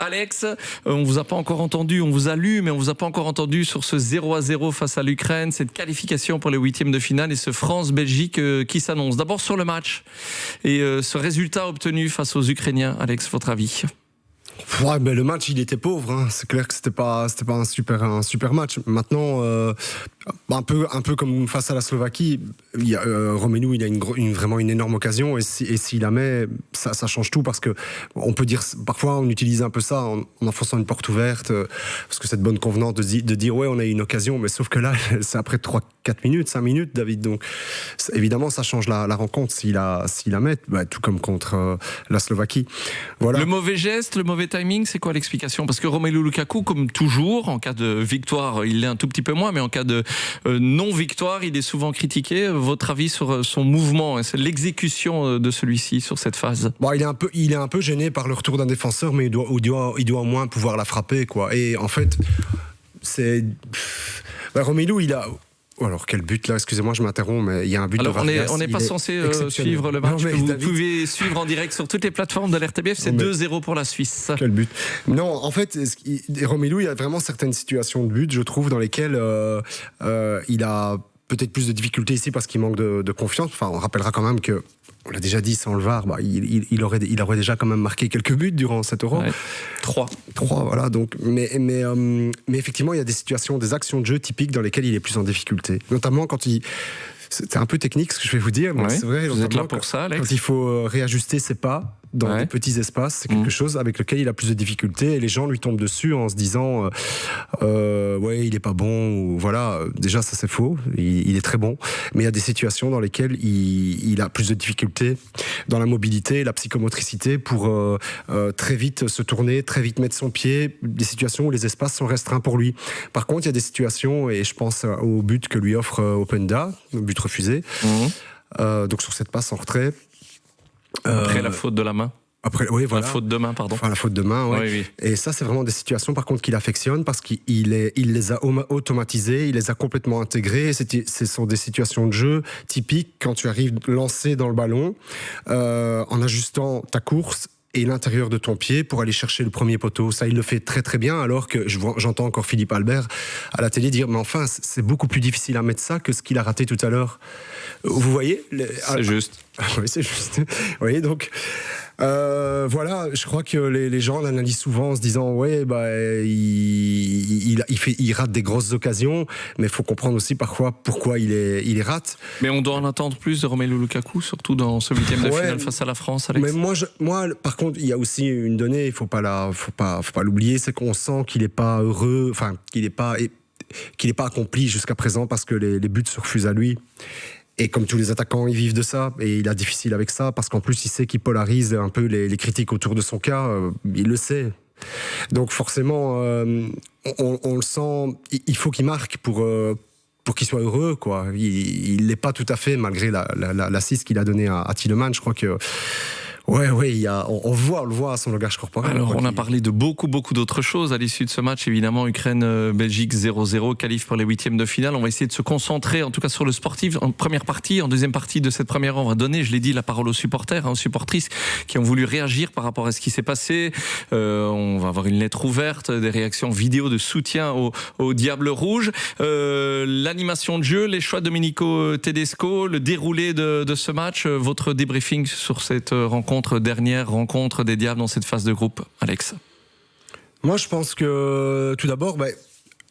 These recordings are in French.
Alex, on vous a pas encore entendu, on vous a lu, mais on vous a pas encore entendu sur ce 0-0 face à l'Ukraine, cette qualification pour les huitièmes de finale et ce France-Belgique qui s'annonce. D'abord sur le match et ce résultat obtenu face aux Ukrainiens, Alex, votre avis ? Ouais, mais le match il était pauvre, hein. C'est clair que c'était pas un super match. Maintenant, un peu comme face à la Slovaquie, Romelu il a vraiment une énorme occasion et s'il la met, ça change tout parce que on peut dire parfois on utilise un peu ça en enfonçant une porte ouverte parce que c'est de bonne convenance de dire ouais on a eu une occasion, mais sauf que là c'est après 3-4 minutes, 5 minutes, David, donc évidemment ça change la rencontre s'il la met, tout comme contre la Slovaquie. Voilà. Le mauvais geste, le mauvais timing, c'est quoi l'explication ? Parce que Romelu Lukaku, comme toujours, en cas de victoire, il l'est un tout petit peu moins, mais en cas de non-victoire, il est souvent critiqué. Votre avis sur son mouvement, c'est l'exécution de celui-ci sur cette phase ? Bon, il est un peu gêné par le retour d'un défenseur, mais il doit au moins pouvoir la frapper, quoi. Et en fait, Romelu, il a... Alors quel but là, excusez-moi je m'interromps, mais il y a un but de Vargas. On n'est pas censé suivre le match, vous pouvez suivre en direct sur toutes les plateformes de l'RTBF, c'est 2-0 pour la Suisse. Quel but. Non, en fait, Romelu, il y a vraiment certaines situations de but, je trouve, dans lesquelles il a peut-être plus de difficultés ici parce qu'il manque de confiance. Enfin, on rappellera quand même que, on l'a déjà dit, sans le VAR, il aurait déjà quand même marqué quelques buts durant cet Euro. Ouais. 3, voilà. Donc, mais effectivement, il y a des situations, des actions de jeu typiques dans lesquelles il est plus en difficulté. Notamment quand c'est un peu technique ce que je vais vous dire, mais c'est vrai. Vous êtes là pour ça, Alex. Quand il faut réajuster ses pas dans des petits espaces, c'est quelque chose avec lequel il a plus de difficultés et les gens lui tombent dessus en se disant ouais il est pas bon ou voilà. Déjà ça c'est faux, il est très bon, mais il y a des situations dans lesquelles il a plus de difficultés dans la mobilité, la psychomotricité pour très vite se tourner, très vite mettre son pied, des situations où les espaces sont restreints pour lui. Par contre il y a des situations, et je pense au but que lui offre Openda, le but refusé, donc sur cette passe en retrait. Après la faute de la main. Oui, voilà. La faute de main, pardon. Enfin, la faute de main, ouais. Oui. Et ça, c'est vraiment des situations, par contre, qu'il affectionne parce qu'il les a automatisées, il les a complètement intégrées. Ce sont des situations de jeu typiques quand tu arrives lancé dans le ballon, en ajustant ta course et l'intérieur de ton pied pour aller chercher le premier poteau. Ça, il le fait très très bien, alors que j'entends encore Philippe Albert à la télé dire mais enfin, c'est beaucoup plus difficile à mettre ça que ce qu'il a raté tout à l'heure. Vous voyez ? C'est juste. Oui, c'est juste. Vous voyez, donc... voilà, je crois que les gens l'analysent souvent en se disant ouais il rate des grosses occasions, mais il faut comprendre aussi parfois pourquoi il les rate. Mais on doit en attendre plus de Romelu Lukaku, surtout dans ce huitième de finale face à la France, Alex. Mais moi par contre il y a aussi une donnée, il faut pas l'oublier, c'est qu'on sent qu'il est pas heureux, enfin qu'il est pas accompli jusqu'à présent parce que les buts se refusent à lui. Et comme tous les attaquants, ils vivent de ça, et il a difficile avec ça, parce qu'en plus, il sait qu'il polarise un peu les critiques autour de son cas, il le sait. Donc forcément, on le sent, il faut qu'il marque pour qu'il soit heureux, quoi. Il l'est pas tout à fait, malgré l'assist qu'il a donné à Tielemans, je crois que... Ouais, on le voit à son langage corporel. Alors, on a parlé de beaucoup d'autres choses à l'issue de ce match. Évidemment, Ukraine-Belgique 0-0, qualif pour les huitièmes de finale. On va essayer de se concentrer, en tout cas, sur le sportif en première partie. En deuxième partie de cette première, on va donner, je l'ai dit, la parole aux supporters, aux supportrices qui ont voulu réagir par rapport à ce qui s'est passé. On va avoir une lettre ouverte, des réactions vidéo de soutien au Diable Rouge. L'animation de jeu, les choix de Domenico Tedesco, le déroulé de ce match, votre débriefing sur cette dernière rencontre des Diables dans cette phase de groupe, Alex. Moi, je pense que tout d'abord,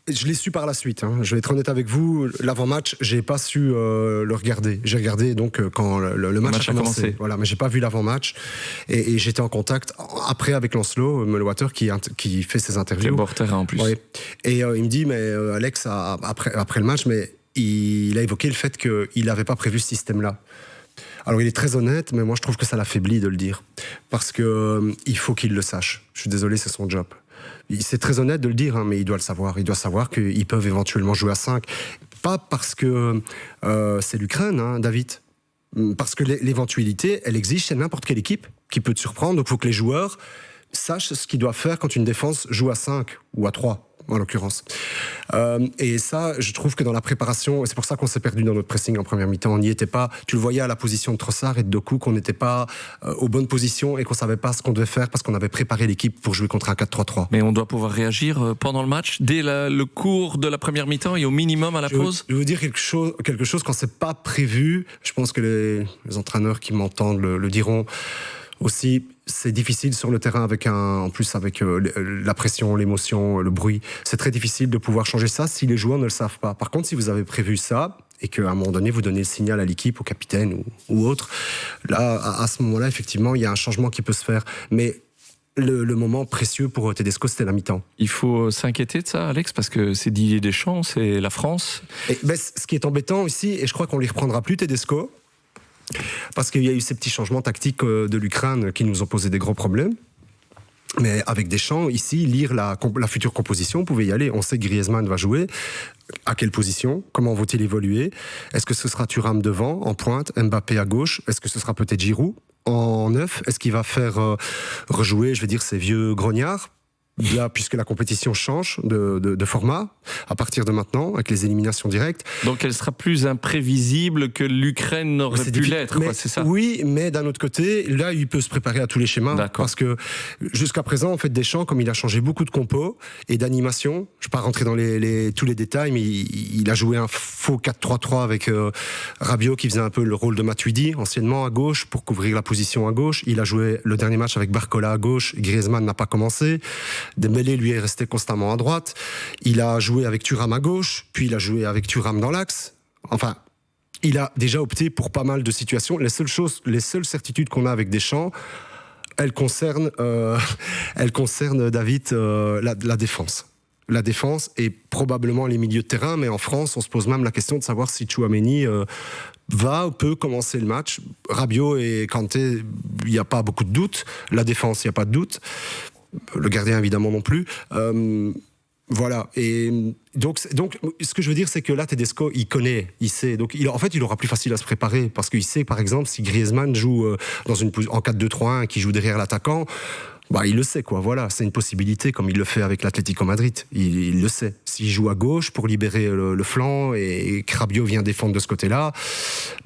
je l'ai su par la suite. Je vais être honnête avec vous. L'avant-match, j'ai pas su le regarder. J'ai regardé donc quand le match a commencé. Voilà, mais j'ai pas vu l'avant-match et j'étais en contact après avec Lancelot Melwater qui fait ses interviews. Quel bord terrain en plus. Ouais. Et il me dit mais Alex après le match, mais il a évoqué le fait qu'il n'avait pas prévu ce système-là. Alors il est très honnête, mais moi je trouve que ça l'affaiblit de le dire. Parce qu'il faut qu'il le sache. Je suis désolé, c'est son job. C'est très honnête de le dire, mais il doit le savoir. Il doit savoir qu'ils peuvent éventuellement jouer à 5. Pas parce que c'est l'Ukraine, David. Parce que l'éventualité, elle existe chez n'importe quelle équipe qui peut te surprendre. Donc il faut que les joueurs sachent ce qu'ils doivent faire quand une défense joue à 5 ou à 3. en l'occurrence. Et ça, je trouve que dans la préparation, c'est pour ça qu'on s'est perdu dans notre pressing en première mi-temps. On n'y était pas. Tu le voyais à la position de Trossard et de Doku qu'on n'était pas aux bonnes positions et qu'on savait pas ce qu'on devait faire parce qu'on avait préparé l'équipe pour jouer contre un 4-3-3. Mais on doit pouvoir réagir pendant le match, dès le cours de la première mi-temps et au minimum à la pause. Je veux dire quelque chose quand c'est pas prévu. Je pense que les entraîneurs qui m'entendent le diront aussi. C'est difficile sur le terrain en plus avec la pression, l'émotion, le bruit. C'est très difficile de pouvoir changer ça si les joueurs ne le savent pas. Par contre, si vous avez prévu ça et qu'à un moment donné, vous donnez le signal à l'équipe, au capitaine ou autre, là, à ce moment-là, effectivement, il y a un changement qui peut se faire. Mais le moment précieux pour Tedesco, c'était la mi-temps. Il faut s'inquiéter de ça, Alex, parce que c'est Didier Deschamps, c'est la France. Ce qui est embêtant ici, et je crois qu'on ne les reprendra plus, Tedesco, parce qu'il y a eu ces petits changements tactiques de l'Ukraine qui nous ont posé des gros problèmes. Mais avec Deschamps, ici, lire la future composition, vous pouvez y aller. On sait que Griezmann va jouer. À quelle position? Comment vont-ils évoluer? Est-ce que ce sera Thuram devant, en pointe, Mbappé à gauche? Est-ce que ce sera peut-être Giroud en neuf? Est-ce qu'il va faire rejouer, je vais dire, ces vieux grognards? Là, puisque la compétition change de format à partir de maintenant, avec les éliminations directes. Donc elle sera plus imprévisible que l'Ukraine n'aurait pu l'être, c'est ça? Oui, mais d'un autre côté, là, il peut se préparer à tous les schémas. D'accord. Parce que jusqu'à présent, en fait, Deschamps, comme il a changé beaucoup de compos et d'animation, je ne vais pas rentrer dans tous les détails, mais il a joué un faux 4-3-3 avec Rabiot qui faisait un peu le rôle de Matuidi, anciennement à gauche, pour couvrir la position à gauche. Il a joué le dernier match avec Barcola à gauche, Griezmann n'a pas commencé. Dembélé, lui, est resté constamment à droite. Il a joué avec Thuram à gauche, puis il a joué avec Thuram dans l'axe. Enfin, il a déjà opté pour pas mal de situations. Les seules certitudes qu'on a avec Deschamps, elles concernent David, la défense. La défense et probablement les milieux de terrain, mais en France, on se pose même la question de savoir si Tchouaméni peut commencer le match. Rabiot et Kanté, il n'y a pas beaucoup de doutes. La défense, il n'y a pas de doute. Le gardien, évidemment, non plus. Voilà. Et donc, ce que je veux dire, c'est que là, Tedesco, il connaît, il sait. Donc, en fait, il aura plus facile à se préparer parce qu'il sait, par exemple, si Griezmann joue en 4-2-3-1, qui joue derrière l'attaquant, il le sait, quoi. Voilà, c'est une possibilité, comme il le fait avec l'Atlético Madrid. Il le sait. S'il joue à gauche pour libérer le flanc et que Rabiot vient défendre de ce côté-là,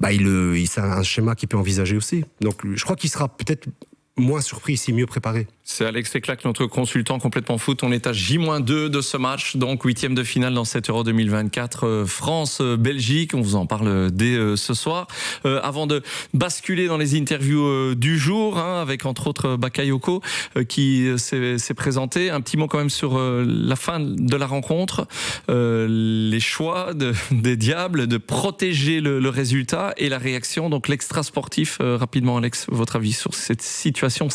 c'est un schéma qu'il peut envisager aussi. Donc, je crois qu'il sera peut-être moins surpris, si mieux préparé. C'est Alex Leclac, notre consultant complètement foot. On est à J-2 de ce match, donc 8e de finale dans cette Euro 2024. France-Belgique, on vous en parle dès ce soir. Avant de basculer dans les interviews du jour, avec entre autres Bakayoko qui s'est présenté. Un petit mot quand même sur la fin de la rencontre. Les choix des Diables de protéger le résultat et la réaction, donc l'extra sportif. Rapidement, Alex, votre avis sur ces situations?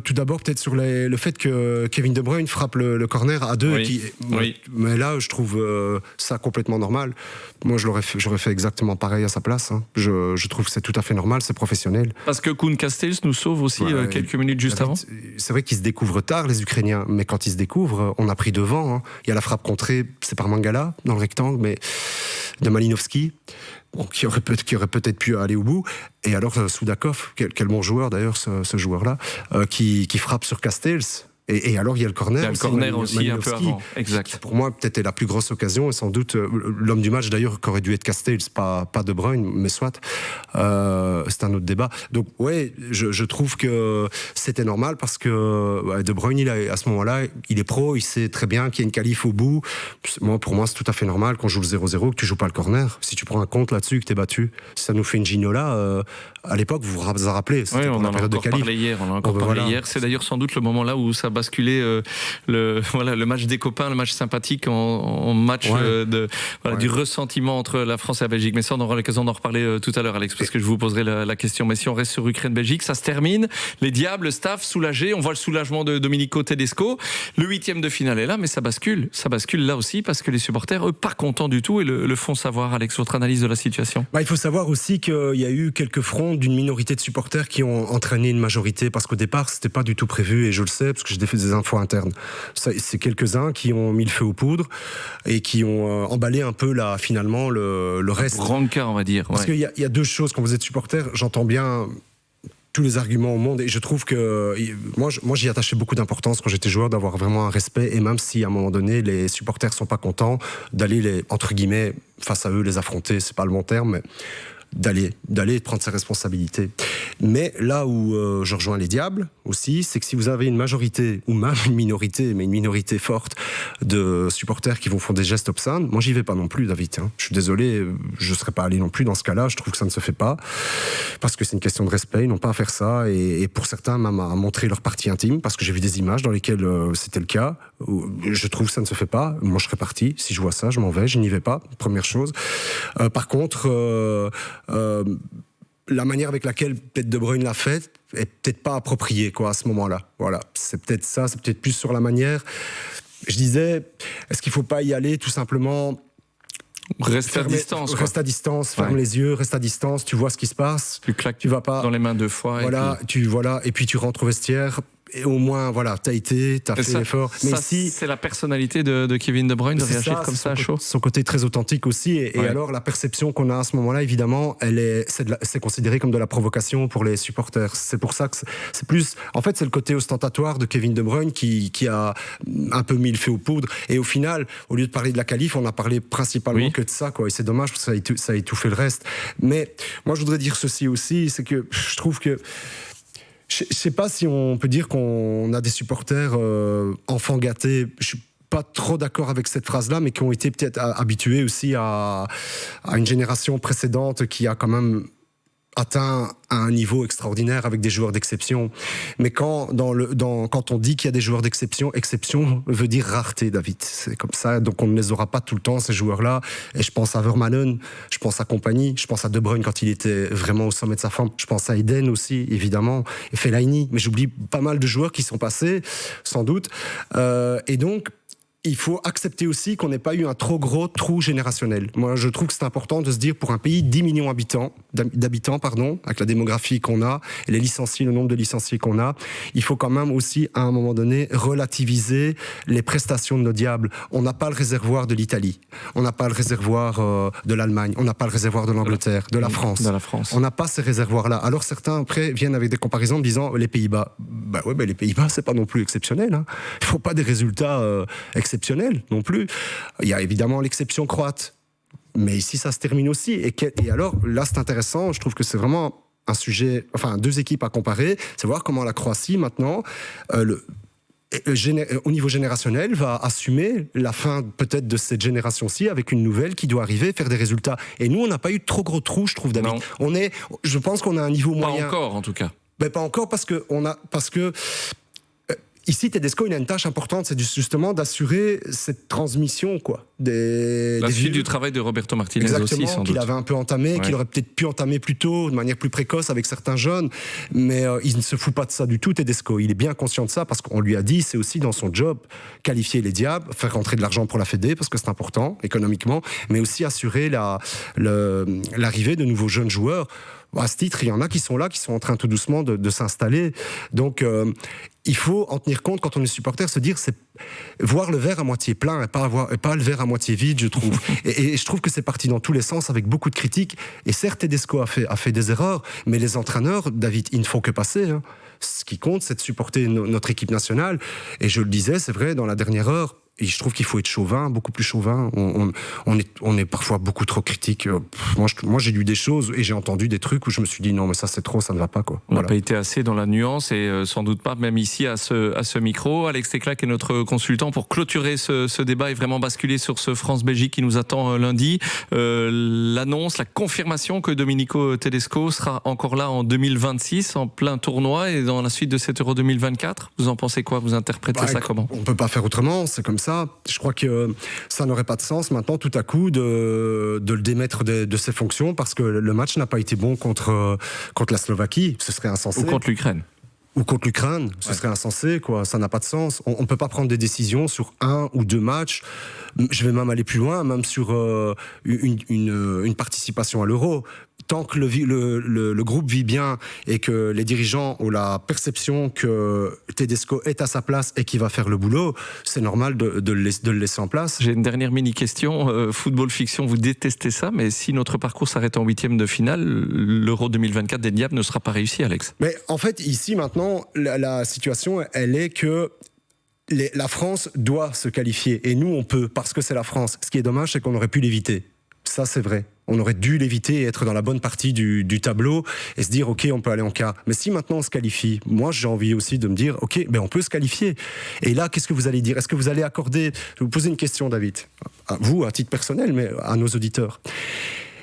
Tout d'abord, peut-être sur le fait que Kevin De Bruyne frappe le corner à deux. Oui. Mais là, je trouve ça complètement normal. Moi, j'aurais fait exactement pareil à sa place. Je trouve que c'est tout à fait normal, c'est professionnel. Parce que Koen Castells nous sauve aussi quelques minutes juste avant. C'est vrai qu'ils se découvrent tard, les Ukrainiens. Mais quand ils se découvrent, on a pris devant. Il y a la frappe contrée, c'est par Mangala, dans le rectangle, mais de Malinovski. Qui aurait peut-être pu aller au bout. Et alors Soudakov, quel bon joueur d'ailleurs ce joueur-là, qui frappe sur Castells. Et alors il y a le corner. Il y a le corner aussi un peu avant. Exact. Pour moi, peut-être la plus grosse occasion, et sans doute l'homme du match d'ailleurs qui aurait dû être Castells, pas De Bruyne, mais soit. C'est un autre débat. Donc ouais, je trouve que c'était normal parce que De Bruyne, à ce moment-là, il est pro, il sait très bien qu'il y a une qualif au bout. Pour moi, c'est tout à fait normal qu'on joue le 0-0, que tu joues pas le corner. Si tu prends un compte là-dessus, que t'es battu, si ça nous fait une Ginola. À l'époque, vous vous rappelez, c'était pour la période de qualif. On en a encore parlé hier. C'est d'ailleurs sans doute le moment là où ça basculer le match des copains, le match sympathique en match du ressentiment entre la France et la Belgique. Mais ça, on aura l'occasion d'en reparler tout à l'heure, Alex, parce que je vous poserai la question. Mais si on reste sur Ukraine-Belgique, ça se termine. Les Diables, le staff soulagé. On voit le soulagement de Domenico Tedesco. Le 8e de finale est là, mais ça bascule. Ça bascule là aussi parce que les supporters, eux, pas contents du tout et le font savoir. Alex, votre analyse de la situation? Il faut savoir aussi qu'il y a eu quelques fronts d'une minorité de supporters qui ont entraîné une majorité parce qu'au départ, c'était pas du tout prévu et je le sais parce que j'ai fait des infos internes. C'est quelques-uns qui ont mis le feu aux poudres et qui ont emballé un peu finalement le reste. Rancard, on va dire. Parce qu'il y a deux choses quand vous êtes supporter. J'entends bien tous les arguments au monde, et je trouve que moi j'y attachais beaucoup d'importance quand j'étais joueur, d'avoir vraiment un respect, et même si à un moment donné les supporters sont pas contents, d'aller entre guillemets face à eux les affronter, c'est pas le bon terme, mais d'aller prendre ses responsabilités. Mais là où je rejoins les Diables aussi, c'est que si vous avez une majorité, ou même une minorité, mais une minorité forte de supporters qui vont faire des gestes obscènes, moi j'y vais pas non plus, David. Je suis désolé, je serais pas allé non plus dans ce cas-là, je trouve que ça ne se fait pas, parce que c'est une question de respect, ils n'ont pas à faire ça, et pour certains même à montrer leur partie intime, parce que j'ai vu des images dans lesquelles c'était le cas. Je trouve que ça ne se fait pas. Moi je serais parti, si je vois ça, je m'en vais, je n'y vais pas, première chose. Par contre, la manière avec laquelle peut-être De Bruyne l'a fait est peut-être pas appropriée à ce moment-là. Voilà, c'est peut-être ça, c'est peut-être plus sur la manière. Je disais, est-ce qu'il faut pas y aller tout simplement? Reste à distance. Reste à distance, ferme les yeux, reste à distance, tu vois ce qui se passe. Tu claques, tu vas pas dans les mains 2 fois. Voilà, et puis tu rentres au vestiaire. Et au moins, voilà, t'as fait l'effort. Mais ici, c'est la personnalité de Kevin De Bruyne de réagir comme ça à chaud. Son côté très authentique aussi. Et alors, la perception qu'on a à ce moment-là, évidemment, c'est considéré comme de la provocation pour les supporters. C'est pour ça que c'est plus. En fait, c'est le côté ostentatoire de Kevin De Bruyne qui a un peu mis le feu aux poudres. Et au final, au lieu de parler de la qualif, on a parlé principalement que de ça, Et c'est dommage parce que ça a étouffé le reste. Mais moi, je voudrais dire ceci aussi, c'est que je trouve que. Je ne sais pas si on peut dire qu'on a des supporters enfants gâtés. Je suis pas trop d'accord avec cette phrase-là, mais qui ont été peut-être habitués aussi à une génération précédente qui a quand même atteint à un niveau extraordinaire avec des joueurs d'exception. Mais quand on dit qu'il y a des joueurs d'exception, exception veut dire rareté, David. C'est comme ça, donc on ne les aura pas tout le temps, ces joueurs-là. Et je pense à Vermaelen, je pense à Kompany, je pense à De Bruyne quand il était vraiment au sommet de sa forme, je pense à Eden aussi, évidemment, et Fellaini, mais j'oublie pas mal de joueurs qui sont passés, sans doute. Et donc, il faut accepter aussi qu'on n'ait pas eu un trop gros trou générationnel. Moi, je trouve que c'est important de se dire, pour un pays 10 millions d'habitants, avec la démographie qu'on a, et le nombre de licenciés qu'on a, il faut quand même aussi, à un moment donné, relativiser les prestations de nos Diables. On n'a pas le réservoir de l'Italie, on n'a pas le réservoir de l'Allemagne, on n'a pas le réservoir de l'Angleterre, de la France. On n'a pas ces réservoirs-là. Alors certains, après, viennent avec des comparaisons en disant, les Pays-Bas. Les Pays-Bas, c'est pas non plus exceptionnel. Il ne faut pas des résultats exceptionnel non plus. Il y a évidemment l'exception croate, mais ici ça se termine aussi. Et alors là c'est intéressant, je trouve que c'est vraiment un sujet, deux équipes à comparer, c'est voir comment la Croatie maintenant, au niveau générationnel, va assumer la fin peut-être de cette génération-ci avec une nouvelle qui doit arriver, faire des résultats. Et nous on n'a pas eu de trop gros trous, je trouve, David. Je pense qu'on a un niveau moyen. Pas encore en tout cas. Pas encore parce que ici, Tedesco, il a une tâche importante, c'est justement d'assurer cette transmission, la suite du travail de Roberto Martinez. Exactement, aussi, sans qu'il doute. avait un peu entamé, qu'il aurait peut-être pu entamer plus tôt, de manière plus précoce avec certains jeunes, mais il ne se fout pas de ça du tout, Tedesco. Il est bien conscient de ça, parce qu'on lui a dit, c'est aussi dans son job, qualifier les Diables, faire rentrer de l'argent pour la Fédé, parce que c'est important, économiquement, mais aussi assurer l'arrivée de nouveaux jeunes joueurs. À ce titre, il y en a qui sont là, qui sont en train tout doucement de s'installer. Donc, il faut en tenir compte quand on est supporter, se dire, c'est voir le verre à moitié plein et pas le verre à moitié vide, je trouve. et je trouve que c'est parti dans tous les sens avec beaucoup de critiques. Et certes, Tedesco a fait des erreurs, mais les entraîneurs, David, ils ne font que passer. Ce qui compte, c'est de supporter notre équipe nationale. Et je le disais, c'est vrai, dans la dernière heure, et je trouve qu'il faut être chauvin, beaucoup plus chauvin. On est parfois beaucoup trop critique. Moi, j'ai lu des choses et j'ai entendu des trucs où je me suis dit non, mais ça c'est trop, ça ne va pas On n'a pas été assez dans la nuance et sans doute pas même ici à ce micro. Alex Teclac est notre consultant pour clôturer ce débat et vraiment basculer sur ce France-Belgique qui nous attend lundi. L'annonce, la confirmation que Domenico Tedesco sera encore là en 2026 en plein tournoi et dans la suite de cet Euro 2024. Vous en pensez quoi? Vous interprétez ça comment? On peut pas faire autrement, c'est comme ça. Je crois que ça n'aurait pas de sens maintenant tout à coup de le démettre de ses fonctions parce que le match n'a pas été bon contre la Slovaquie. Ce serait insensé. Ou contre l'Ukraine. Ce serait insensé, ça n'a pas de sens. On ne peut pas prendre des décisions sur 1 ou 2 matchs. Je vais même aller plus loin, même sur une participation à l'Euro. tant que le groupe vit bien et que les dirigeants ont la perception que Tedesco est à sa place et qu'il va faire le boulot, c'est normal de le laisser en place. J'ai une dernière mini-question. Football fiction, vous détestez ça, mais si notre parcours s'arrête en huitième de finale, l'Euro 2024 des Diables ne sera pas réussi, Alex. Mais en fait, ici, maintenant, la situation, elle est que la France doit se qualifier et nous, on peut, parce que c'est la France. Ce qui est dommage, c'est qu'on aurait pu l'éviter. Ça, c'est vrai. On aurait dû l'éviter et être dans la bonne partie du tableau et se dire, OK, on peut aller en quart. Mais si maintenant on se qualifie, moi, j'ai envie aussi de me dire, OK, on peut se qualifier. Et là, qu'est-ce que vous allez dire? Est-ce que vous allez accorder... Je vais vous poser une question, David. À vous, à titre personnel, mais à nos auditeurs.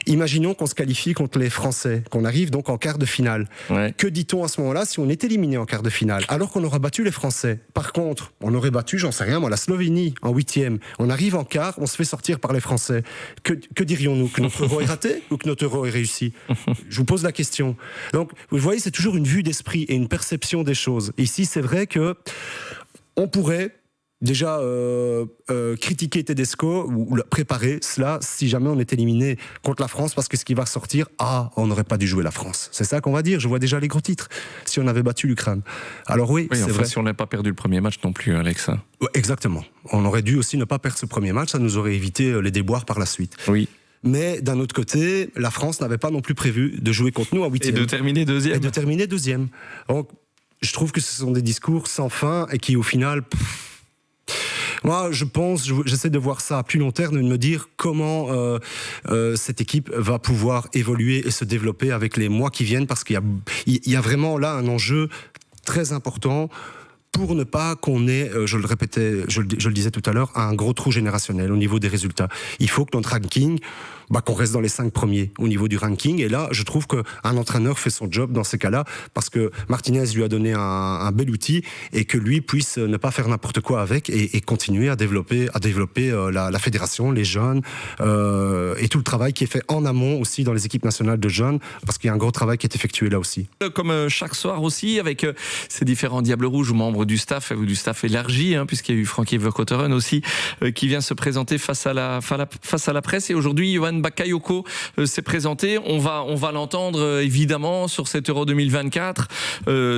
Imaginons qu'on se qualifie contre les Français, qu'on arrive donc en quart de finale. Ouais. Que dit-on à ce moment-là si on est éliminé en quart de finale, alors qu'on aura battu les Français? Par contre, on aurait battu, j'en sais rien moi, la Slovénie en huitième. On arrive en quart, on se fait sortir par les Français. Que dirions-nous? Que notre euro est raté ou que notre euro est réussi? Je vous pose la question. Donc, vous voyez, c'est toujours une vue d'esprit et une perception des choses. Ici, c'est vrai que on pourrait... déjà critiquer Tedesco ou préparer cela si jamais on est éliminé contre la France, parce que ce qui va ressortir, on n'aurait pas dû jouer la France. C'est ça qu'on va dire. Je vois déjà les gros titres si on avait battu l'Ukraine. Alors oui, c'est vrai. Si on n'avait pas perdu le premier match non plus, Alex. Ouais, exactement. On aurait dû aussi ne pas perdre ce premier match, ça nous aurait évité les déboires par la suite. Oui. Mais d'un autre côté, la France n'avait pas non plus prévu de jouer contre nous en huitième. Et de terminer deuxième. Donc, je trouve que ce sont des discours sans fin et qui, au final... Moi, j'essaie de voir ça à plus long terme, de me dire comment cette équipe va pouvoir évoluer et se développer avec les mois qui viennent, parce qu'il y a vraiment là un enjeu très important pour ne pas qu'on ait, je le répétais, je le disais tout à l'heure, un gros trou générationnel au niveau des résultats. Il faut que notre ranking, qu'on reste dans les 5 premiers au niveau du ranking. Et là, je trouve qu'un entraîneur fait son job dans ces cas-là, parce que Martinez lui a donné un bel outil et que lui puisse ne pas faire n'importe quoi avec et continuer à développer la fédération, les jeunes et tout le travail qui est fait en amont aussi dans les équipes nationales de jeunes, parce qu'il y a un gros travail qui est effectué là aussi. Comme chaque soir aussi, avec ces différents Diables Rouges ou membres du staff élargi, puisqu'il y a eu Frankie Vercotteren aussi qui vient se présenter face à la presse. Et aujourd'hui, Yohan Bakayoko s'est présenté. On va l'entendre évidemment sur cet Euro 2024,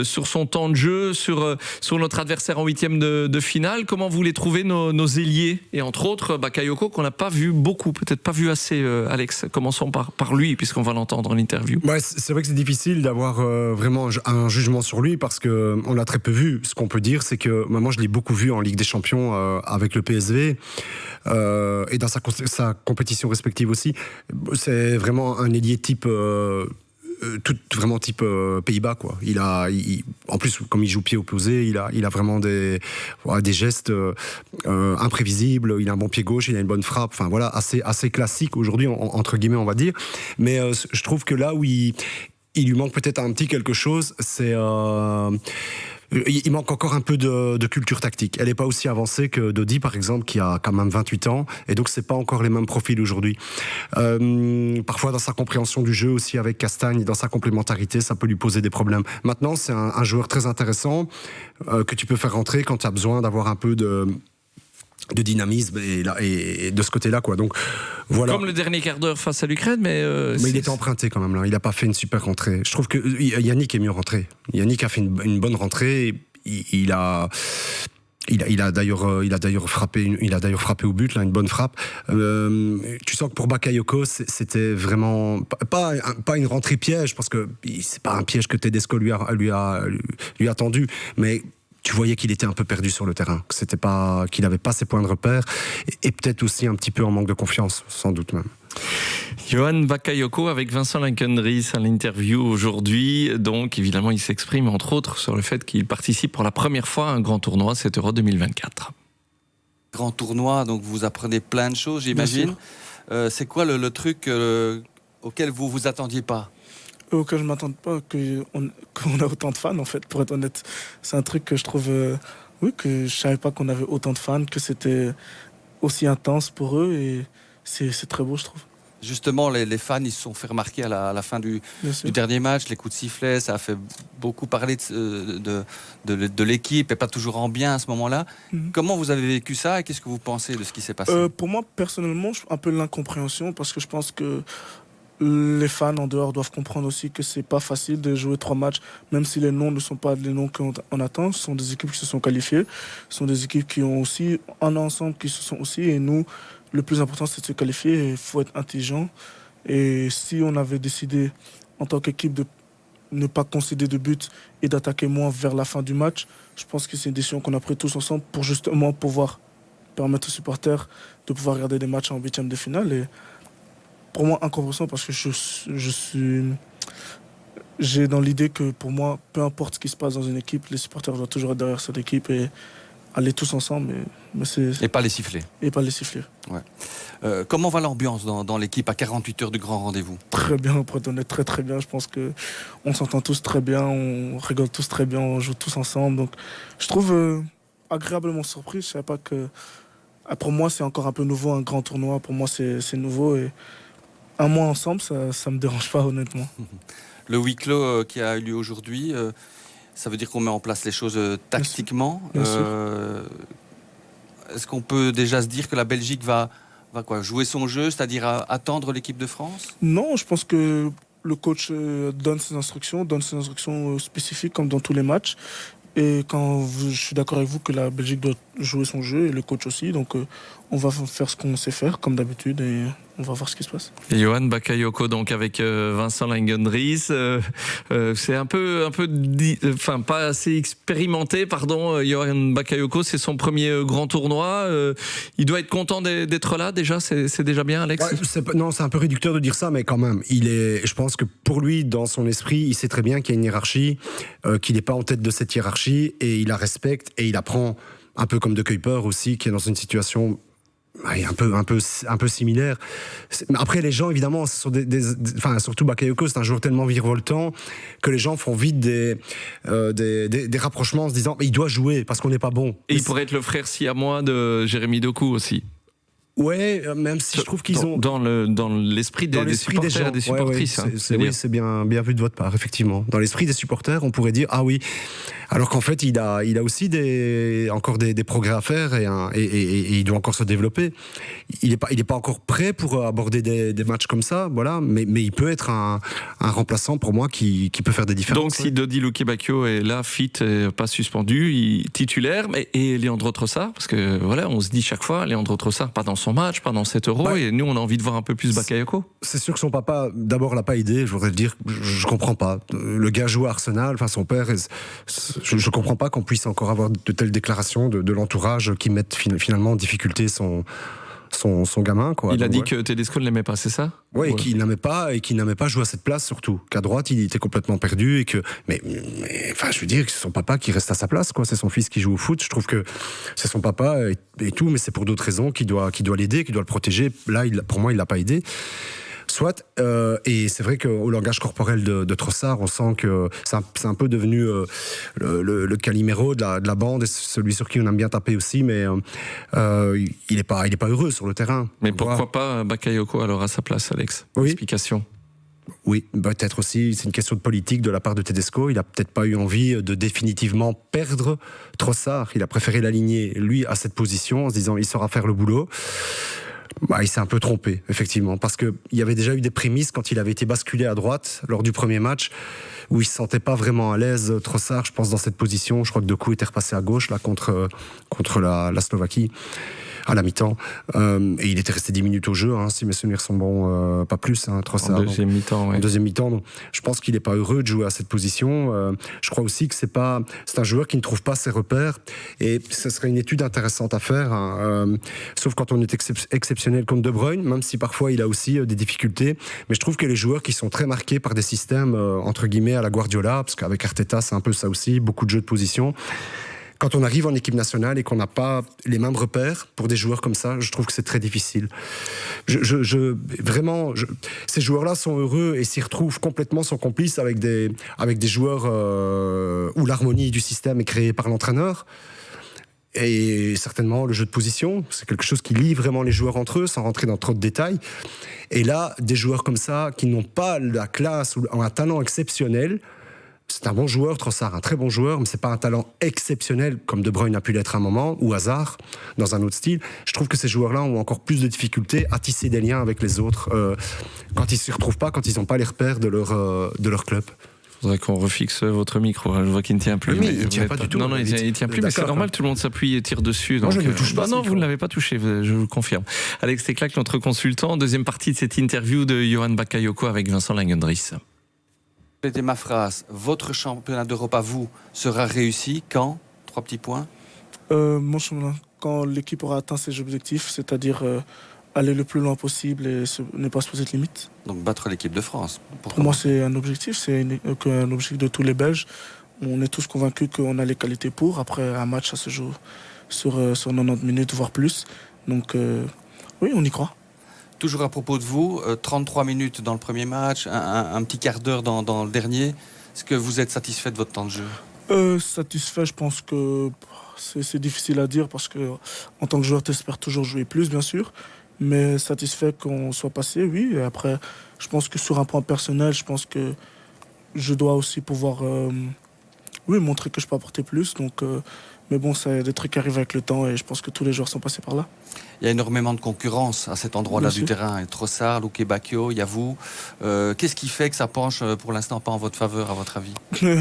sur son temps de jeu, sur notre adversaire en huitième de finale. Comment vous les trouvez, nos ailiers? Et entre autres, Bakayoko, qu'on n'a pas vu beaucoup, peut-être pas vu assez, Alex. Commençons par lui, puisqu'on va l'entendre en interview. Ouais, c'est vrai que c'est difficile d'avoir vraiment un jugement sur lui, parce qu'on l'a très peu vu. Ce qu'on peut dire, c'est que moi, je l'ai beaucoup vu en Ligue des Champions avec le PSV et dans sa compétition respective aussi. C'est vraiment un ailier type vraiment type Pays-Bas, quoi. En plus, comme il joue pied opposé, il a vraiment des gestes imprévisibles. Il a un bon pied gauche, il a une bonne frappe. Enfin voilà, assez classique aujourd'hui, entre guillemets, on va dire. Mais je trouve que là où il lui manque peut-être un petit quelque chose, c'est il manque encore un peu de culture tactique. Elle n'est pas aussi avancée que Dodi, par exemple, qui a quand même 28 ans, et donc c'est pas encore les mêmes profils aujourd'hui. Parfois, dans sa compréhension du jeu aussi avec Castagne, dans sa complémentarité, ça peut lui poser des problèmes. Maintenant, c'est un joueur très intéressant que tu peux faire rentrer quand tu as besoin d'avoir un peu de dynamisme et de ce côté-là, quoi. Donc voilà. Comme le dernier quart d'heure face à l'Ukraine, mais il était emprunté quand même là. Il n'a pas fait une super rentrée. Je trouve que Yannick est mieux rentré. Yannick a fait une bonne rentrée. Il a d'ailleurs frappé au but là, une bonne frappe. Tu sens que pour Bakayoko, c'était vraiment pas une rentrée piège, parce que c'est pas un piège que Tedesco lui a tendu, mais tu voyais qu'il était un peu perdu sur le terrain, qu'il n'avait pas ses points de repère, et peut-être aussi un petit peu en manque de confiance, sans doute même. Yohan Bakayoko avec Vincent Lankendries à l'interview aujourd'hui. Donc évidemment, il s'exprime entre autres sur le fait qu'il participe pour la première fois à un grand tournoi, cet Euro 2024. Grand tournoi, donc vous apprenez plein de choses, j'imagine. C'est quoi le truc auquel vous vous attendiez pas? Auquel je ne m'attends pas, qu'on a autant de fans, en fait, pour être honnête. C'est un truc que je trouve... que je ne savais pas qu'on avait autant de fans, que c'était aussi intense pour eux, et c'est très beau, je trouve. Justement, les fans, ils se sont fait remarquer à la fin du dernier match, les coups de sifflet, ça a fait beaucoup parler de l'équipe, et pas toujours en bien à ce moment-là. Comment vous avez vécu ça, et qu'est-ce que vous pensez de ce qui s'est passé? Pour moi, personnellement, un peu l'incompréhension, parce que je pense que les fans en dehors doivent comprendre aussi que c'est pas facile de jouer 3 matchs, même si les noms ne sont pas les noms qu'on attend. Ce sont des équipes qui se sont qualifiées, ce sont des équipes qui ont aussi un ensemble qui se sont aussi. Et nous, le plus important, c'est de se qualifier. Il faut être intelligent. Et si on avait décidé en tant qu'équipe de ne pas concéder de but et d'attaquer moins vers la fin du match, je pense que c'est une décision qu'on a prise tous ensemble pour justement pouvoir permettre aux supporters de pouvoir regarder des matchs en 8e de finale. Et pour moi, incompréhensible parce que j'ai dans l'idée que pour moi, peu importe ce qui se passe dans une équipe, les supporters doivent toujours être derrière cette équipe et aller tous ensemble. Et pas les siffler. Et pas les siffler. Ouais. Comment va l'ambiance dans l'équipe à 48 heures du grand rendez-vous ? Très bien, pour être honnête, très très bien. Je pense qu'on s'entend tous très bien, on rigole tous très bien, on joue tous ensemble. Donc je trouve agréablement surpris. Je ne savais pas que... Pour moi, c'est encore un peu nouveau, un grand tournoi. Pour moi, c'est nouveau. Et un mois ensemble, ça ne me dérange pas, honnêtement. Le huis clos qui a eu lieu aujourd'hui, ça veut dire qu'on met en place les choses tactiquement. Bien sûr. Est-ce qu'on peut déjà se dire que la Belgique va jouer son jeu, c'est-à-dire attendre l'équipe de France ? Non, je pense que le coach donne ses instructions spécifiques comme dans tous les matchs. Et je suis d'accord avec vous que la Belgique doit jouer son jeu et le coach aussi. Donc on va faire ce qu'on sait faire comme d'habitude et on va voir ce qui se passe. Et Yohan Bakayoko donc avec Vincent Langendries, c'est un peu pas assez expérimenté, pardon. Yohan Bakayoko, c'est son premier grand tournoi. Il doit être content d'être là déjà. C'est déjà bien, Alex. Ouais, c'est un peu réducteur de dire ça, mais quand même, je pense que pour lui, dans son esprit, il sait très bien qu'il y a une hiérarchie, qu'il n'est pas en tête de cette hiérarchie et il la respecte et il apprend un peu comme De Kuyper aussi, qui est dans une situation un peu similaire. Après, les gens, évidemment, surtout Bakayoko, c'est un joueur tellement virevoltant que les gens font vite des rapprochements en se disant mais il doit jouer parce qu'on n'est pas bon. Et il pourrait être le frère siamois de Jérémy Doku aussi. Ouais, même si je trouve qu'ils ont... Dans l'esprit des supporters et des supportrices. Oui, c'est bien vu de votre part, effectivement. Dans l'esprit des supporters, on pourrait dire, ah oui, alors qu'en fait, il a aussi encore des progrès à faire et il doit encore se développer. Il est pas encore prêt pour aborder des matchs comme ça, voilà, mais il peut être un remplaçant pour moi qui peut faire des différences. Donc si Dodi Lukebakio est là, fit, pas suspendu, titulaire, et Leandro Trossard, parce que voilà, on se dit chaque fois, Leandro Trossard, pas dans son match, pas dans cet Euro, et nous on a envie de voir un peu plus Bakayoko. C'est sûr que son papa d'abord l'a pas aidé, je voudrais dire, je comprends pas. Le gars joue à Arsenal, enfin son père, je comprends pas qu'on puisse encore avoir de telles déclarations de l'entourage qui mettent finalement en difficulté son gamin, quoi. Il a dit que Tedesco ne l'aimait pas, c'est ça ? Oui, et qu'il n'aimait pas jouer à cette place surtout. Qu'à droite, il était complètement perdu et que, mais enfin, je veux dire que c'est son papa qui reste à sa place, quoi. C'est son fils qui joue au foot. Je trouve que c'est son papa et tout, mais c'est pour d'autres raisons qu'il doit l'aider, qu'il doit le protéger. Là, pour moi, il l'a pas aidé. Soit, et c'est vrai qu'au langage corporel de Trossard, on sent que c'est un peu devenu le Calimero de la bande, et celui sur qui on aime bien taper aussi, mais il est pas heureux sur le terrain. Mais pourquoi pas Bakayoko alors à sa place, Alex ? Oui. Explication. Oui, peut-être aussi, c'est une question de politique de la part de Tedesco. Il a peut-être pas eu envie de définitivement perdre Trossard. Il a préféré l'aligner, lui, à cette position, en se disant il saura faire le boulot. Il s'est un peu trompé, effectivement, parce qu'il y avait déjà eu des prémices quand il avait été basculé à droite lors du premier match, où il ne se sentait pas vraiment à l'aise, Trossard, je pense, dans cette position. Je crois que Doku était repassé à gauche là, contre la Slovaquie, à la mi-temps. Et il était resté 10 minutes au jeu, si mes souvenirs sont bons, pas plus, Trossard. En deuxième mi-temps, oui. En deuxième mi-temps, donc, je pense qu'il n'est pas heureux de jouer à cette position. Je crois aussi que c'est un joueur qui ne trouve pas ses repères. Et ce serait une étude intéressante à faire, sauf quand on est exceptionnel comme De Bruyne, même si parfois il a aussi des difficultés. Mais je trouve que les joueurs qui sont très marqués par des systèmes, entre guillemets, à la Guardiola, parce qu'avec Arteta, c'est un peu ça aussi, beaucoup de jeux de position. Quand on arrive en équipe nationale et qu'on n'a pas les mêmes repères pour des joueurs comme ça, je trouve que c'est très difficile. Vraiment, ces joueurs-là sont heureux et s'y retrouvent complètement, sont complices avec des joueurs où l'harmonie du système est créée par l'entraîneur. Et certainement le jeu de position, c'est quelque chose qui lie vraiment les joueurs entre eux, sans rentrer dans trop de détails. Et là, des joueurs comme ça, qui n'ont pas la classe ou un talent exceptionnel, C'est un bon joueur, Trossard, un très bon joueur, mais c'est pas un talent exceptionnel comme De Bruyne a pu l'être à un moment, ou Hazard, dans un autre style. Je trouve que ces joueurs-là ont encore plus de difficultés à tisser des liens avec les autres quand ils s'y retrouvent pas, quand ils n'ont pas les repères de leur club. Il faudrait qu'on refixe votre micro. Je vois qu'il ne tient plus. Mais il ne tient pas du tout. Non, il tient plus, mais c'est normal, tout le monde s'appuie et tire dessus. Moi, donc, je ne le touche pas. Non, vous ne l'avez pas touché, je vous le confirme. Alex Teclac, notre consultant, deuxième partie de cette interview de Johan Bakayoko avec Vincent Langendries. C'était ma phrase. Votre championnat d'Europe à vous sera réussi quand ? 3 petits points. Mon championnat, quand l'équipe aura atteint ses objectifs, c'est-à-dire aller le plus loin possible et ne pas se poser de limites. Donc battre l'équipe de France. Pour moi, c'est un objectif, c'est un objectif de tous les Belges. On est tous convaincus qu'on a les qualités pour. Après, un match, ça se joue sur 90 minutes, voire plus. Donc, oui, on y croit. Toujours à propos de vous, 33 minutes dans le premier match, un petit quart d'heure dans le dernier. Est-ce que vous êtes satisfait de votre temps de jeu ? Satisfait, je pense que c'est difficile à dire parce que en tant que joueur, tu espères toujours jouer plus, bien sûr. Mais satisfait qu'on soit passé, oui. Et après, je pense que sur un point personnel, je pense que je dois aussi pouvoir montrer que je peux apporter plus. Donc, mais bon, c'est des trucs qui arrivent avec le temps et je pense que tous les joueurs sont passés par là. Il y a énormément de concurrence à cet endroit-là du terrain. Et Trossard, Luke Bacchio, il y a vous. Qu'est-ce qui fait que ça penche pour l'instant pas en votre faveur, à votre avis ?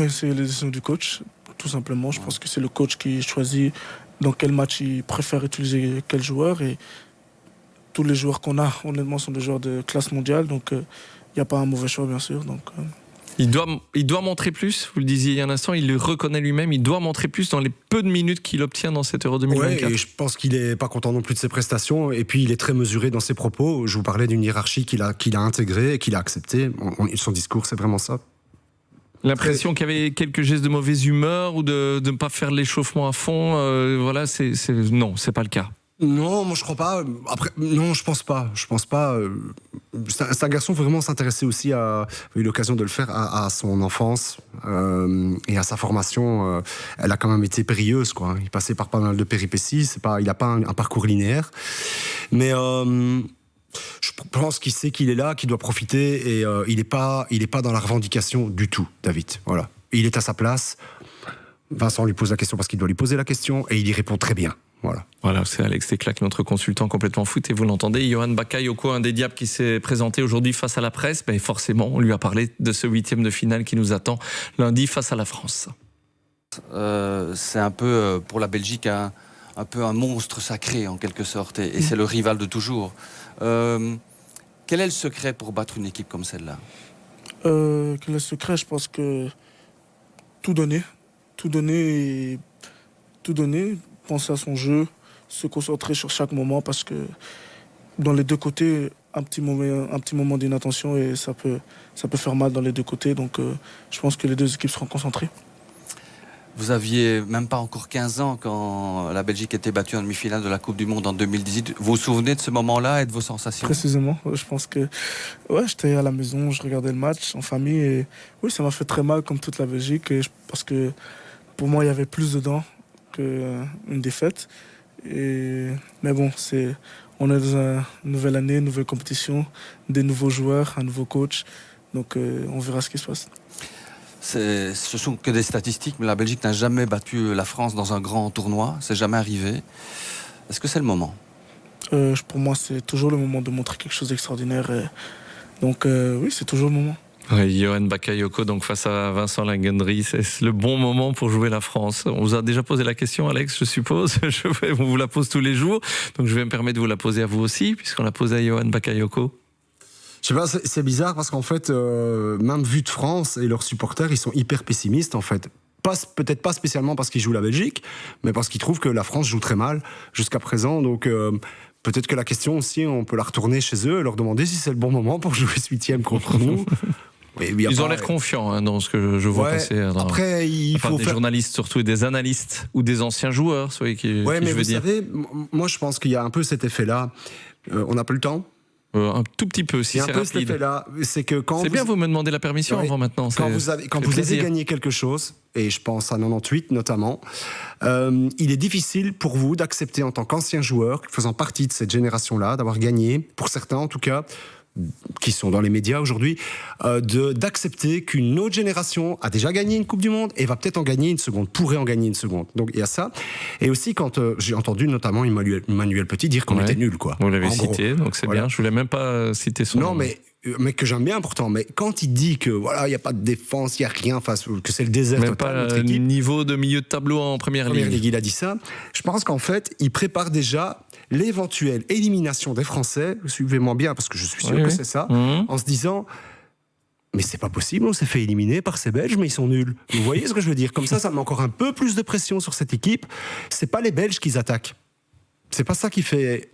C'est les décisions du coach, tout simplement. Je pense que c'est le coach qui choisit dans quel match il préfère utiliser quel joueur. Et tous les joueurs qu'on a, honnêtement, sont des joueurs de classe mondiale. Donc, il n'y a pas un mauvais choix, bien sûr. Donc, Il doit montrer plus, vous le disiez il y a un instant, il le reconnaît lui-même, il doit montrer plus dans les peu de minutes qu'il obtient dans cette Euro 2024. Ouais, et je pense qu'il n'est pas content non plus de ses prestations, et puis il est très mesuré dans ses propos. Je vous parlais d'une hiérarchie qu'il a intégrée et qu'il a acceptée. Son discours, c'est vraiment ça. L'impression qu'il y avait quelques gestes de mauvaise humeur ou de ne pas faire l'échauffement à fond, voilà, non, c'est pas le cas. Non, moi je crois pas. Après, non, je pense pas. C'est un garçon vraiment s'intéresser aussi j'ai eu l'occasion de le faire à son enfance et à sa formation. Elle a quand même été périlleuse, quoi. Il passait par pas mal de péripéties. Il a pas un parcours linéaire, mais je pense qu'il sait qu'il est là, qu'il doit profiter et il est pas dans la revendication du tout, David. Voilà, il est à sa place. Vincent lui pose la question parce qu'il doit lui poser la question et il y répond très bien. Voilà, c'est Alex Teclac, notre consultant complètement foot, et vous l'entendez, Johan Bakayoko, un des diables qui s'est présenté aujourd'hui face à la presse, ben forcément, on lui a parlé de ce 8e de finale qui nous attend lundi face à la France. C'est un peu, pour la Belgique, un peu un monstre sacré, en quelque sorte, et c'est le rival de toujours. Quel est le secret pour battre une équipe comme celle-là ? Quel est le secret ? Je pense que tout donner, penser à son jeu, se concentrer sur chaque moment parce que dans les deux côtés, un petit moment d'inattention et ça peut faire mal dans les deux côtés. Donc je pense que les deux équipes seront concentrées. Vous aviez même pas encore 15 ans quand la Belgique était battue en demi-finale de la Coupe du Monde en 2018. Vous vous souvenez de ce moment-là et de vos sensations ? Précisément, je pense que j'étais à la maison, je regardais le match en famille et oui, ça m'a fait très mal comme toute la Belgique parce que pour moi, il y avait plus dedans qu'une défaite. Mais bon, on est dans une nouvelle année, une nouvelle compétition, des nouveaux joueurs, un nouveau coach. Donc on verra ce qui se passe. Ce sont que des statistiques, mais la Belgique n'a jamais battu la France dans un grand tournoi. C'est jamais arrivé. Est-ce que c'est le moment ? Pour moi, c'est toujours le moment de montrer quelque chose d'extraordinaire. Donc oui, c'est toujours le moment. Oui, Johan Bakayoko, donc face à Vincent Langendries, c'est le bon moment pour jouer la France. On vous a déjà posé la question, Alex, je suppose. On vous la pose tous les jours, donc je vais me permettre de vous la poser à vous aussi, puisqu'on l'a posée à Johan Bakayoko. Je sais pas, c'est bizarre parce qu'en fait, même vu de France et leurs supporters, ils sont hyper pessimistes en fait. Peut-être pas spécialement parce qu'ils jouent la Belgique, mais parce qu'ils trouvent que la France joue très mal jusqu'à présent. Donc peut-être que la question aussi, on peut la retourner chez eux et leur demander si c'est le bon moment pour jouer ce 8e contre nous. Ils ont l'air confiants dans ce que je vois passer. Après, il faut des journalistes surtout et des analystes ou des anciens joueurs. Mais vous savez, moi je pense qu'il y a un peu cet effet-là. On n'a pas le temps. Un tout petit peu, si c'est rapide. Cet effet-là, c'est que quand bien, vous me demandez la permission avant maintenant. Quand vous avez gagné quelque chose, et je pense à 98 notamment, il est difficile pour vous d'accepter en tant qu'ancien joueur, faisant partie de cette génération-là, d'avoir gagné, pour certains en tout cas, qui sont dans les médias aujourd'hui, d'accepter qu'une autre génération a déjà gagné une Coupe du Monde et va peut-être en gagner une seconde, pourrait en gagner une seconde. Donc il y a ça. Et aussi quand j'ai entendu notamment Emmanuel Petit dire qu'on était nuls, quoi. Vous l'avez cité, donc c'est bien. Je voulais même pas citer son nom. Non, mais que j'aime bien pourtant. Mais quand il dit que voilà, il y a pas de défense, il y a rien, enfin que c'est le désert même total. Pas le niveau de milieu de tableau en première ligue. Il a dit ça. Je pense qu'en fait, il prépare déjà l'éventuelle élimination des Français. Suivez-moi bien parce que je suis sûr que c'est ça. En se disant. Mais c'est pas possible, on s'est fait éliminer par ces Belges, mais ils sont nuls. Vous voyez ce que je veux dire? Comme ça met encore un peu plus de pression sur cette équipe. C'est pas les Belges qu'ils attaquent. C'est pas ça qui fait.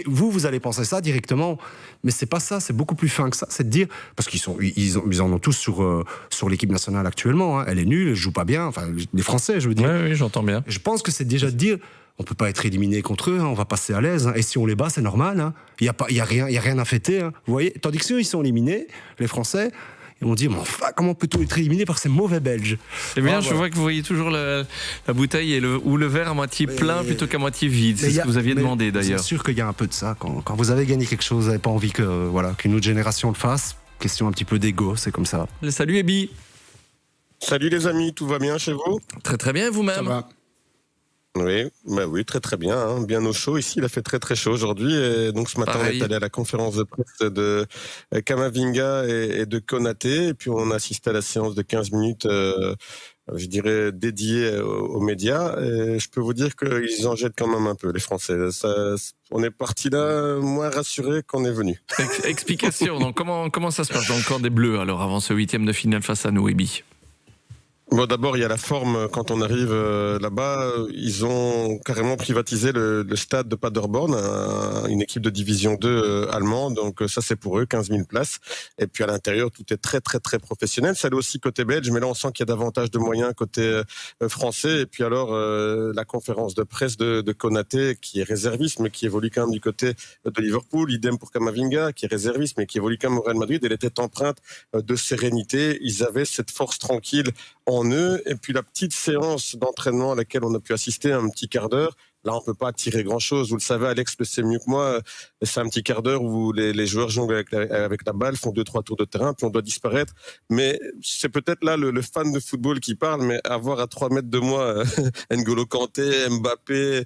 Vous allez penser ça directement, mais c'est pas ça. C'est beaucoup plus fin que ça. C'est de dire parce ils en ont tous sur l'équipe nationale actuellement. Elle est nulle, elle joue pas bien. Enfin, les Français, je veux dire. Oui, j'entends bien. Je pense que c'est déjà de dire. On peut pas être éliminé contre eux, on va passer à l'aise. Et si on les bat, c'est normal. Il y a rien à fêter. Vous voyez. Tandis que si ils sont éliminés, les Français. Et on dit, mais enfin, comment peut-on être éliminé par ces mauvais Belges? C'est bien, je vois que vous voyez toujours la bouteille ou le verre à moitié plein plutôt qu'à moitié vide. C'est ce que vous aviez demandé d'ailleurs. C'est sûr qu'il y a un peu de ça. Quand vous avez gagné quelque chose, vous n'avez pas envie qu'une autre génération le fasse. Question un petit peu d'ego, c'est comme ça. Salut Ebi. Salut les amis, tout va bien chez vous? Très très bien, vous-même? Ça va. Oui, très très bien, bien au chaud ici. Il a fait très très chaud aujourd'hui, et donc ce matin on est allé à la conférence de presse de Kamavinga et de Konaté, et puis on a assisté à la séance de 15 minutes, je dirais dédiée aux médias. Et je peux vous dire qu'ils en jettent quand même un peu, les Français. On est parti là moins rassurés qu'on est venu. Explication. Donc comment ça se passe dans le camp des Bleus alors avant ce 8e de finale face à nous, Ebi? Bon, d'abord, il y a la forme. Quand on arrive là-bas, ils ont carrément privatisé le stade de Paderborn, une équipe de division 2 allemande. Donc ça, c'est pour eux, 15 000 places. Et puis à l'intérieur, tout est très, très, très professionnel. Ça l'est aussi côté belge, mais là, on sent qu'il y a davantage de moyens côté français. Et puis alors, la conférence de presse de Konaté, qui est réserviste, mais qui évolue quand même du côté de Liverpool. Idem pour Kamavinga, qui est réserviste, mais qui évolue quand même au Real Madrid. Elle était empreinte de sérénité. Ils avaient cette force tranquille en eux, et puis la petite séance d'entraînement à laquelle on a pu assister un petit quart d'heure. Là, on peut pas tirer grand-chose. Vous le savez, Alex le sait mieux que moi. C'est un petit quart d'heure où les joueurs jonglent avec la balle, font 2-3 tours de terrain, puis on doit disparaître. Mais c'est peut-être là le fan de football qui parle, mais avoir à 3 mètres de moi N'Golo Kanté, Mbappé,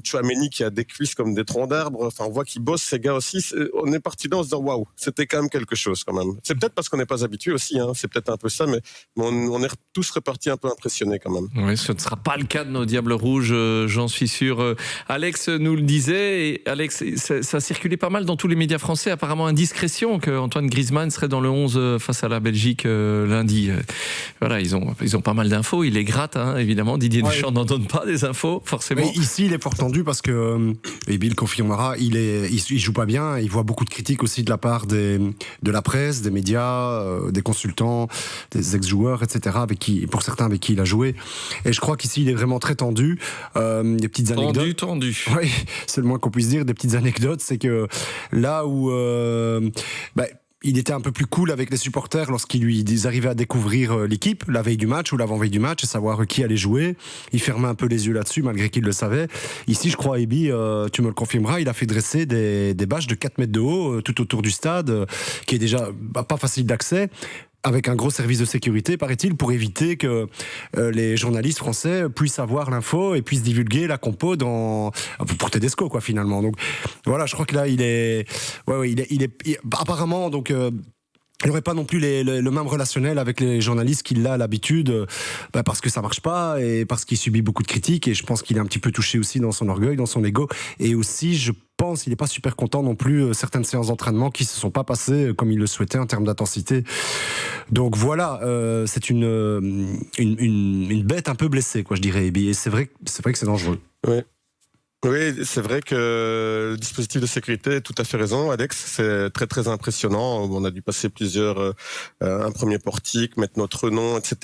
Tchouaméni qui a des cuisses comme des troncs d'arbres. Enfin, on voit qu'ils bossent, ces gars aussi. On est parti là en se disant waouh, c'était quand même quelque chose quand même. C'est peut-être parce qu'on n'est pas habitué aussi. C'est peut-être un peu ça, mais on est tous repartis un peu impressionnés quand même. Oui, ce ne sera pas le cas de nos Diables Rouges, j'en suis sûr. Alex nous le disait, et Alex, ça circulait pas mal dans tous les médias français, apparemment indiscrétion que Antoine Griezmann serait dans le 11 face à la Belgique lundi. Voilà, ils ont pas mal d'infos, il les gratte, évidemment. Didier Deschamps n'en donne pas des infos, forcément. Mais ici, il est fort tendu parce que, et Bill confirmera, il joue pas bien, il voit beaucoup de critiques aussi de la part de la presse, des médias, des consultants, des ex-joueurs, etc., pour certains avec qui il a joué. Et je crois qu'ici, il est vraiment très tendu. Des petites anecdotes. Tendu. Oui, c'est le moins qu'on puisse dire. Des petites anecdotes, c'est que là où il était un peu plus cool avec les supporters lorsqu'ils arrivaient à découvrir l'équipe la veille du match ou l'avant-veille du match et savoir qui allait jouer. Il fermait un peu les yeux là-dessus malgré qu'il le savait. Ici, je crois, Ebi, tu me le confirmeras, il a fait dresser des bâches de 4 mètres de haut tout autour du stade, qui est déjà pas facile d'accès, avec un gros service de sécurité, paraît-il, pour éviter que les journalistes français puissent avoir l'info et puissent divulguer la compo pour Tedesco, quoi, finalement. Donc voilà, je crois que là, il est apparemment, donc il n'aurait pas non plus le même relationnel avec les journalistes qu'il a à l'habitude, parce que ça marche pas et parce qu'il subit beaucoup de critiques, et je pense qu'il est un petit peu touché aussi dans son orgueil, dans son ego, et aussi je pense qu'il n'est pas super content non plus certaines séances d'entraînement qui se sont pas passées comme il le souhaitait en termes d'intensité. Donc voilà, c'est une bête un peu blessée, quoi, je dirais, et c'est vrai que c'est dangereux. Ouais. Oui, c'est vrai que le dispositif de sécurité, tout à fait raison, Alex, c'est très très impressionnant. On a dû passer un premier portique, mettre notre nom, etc.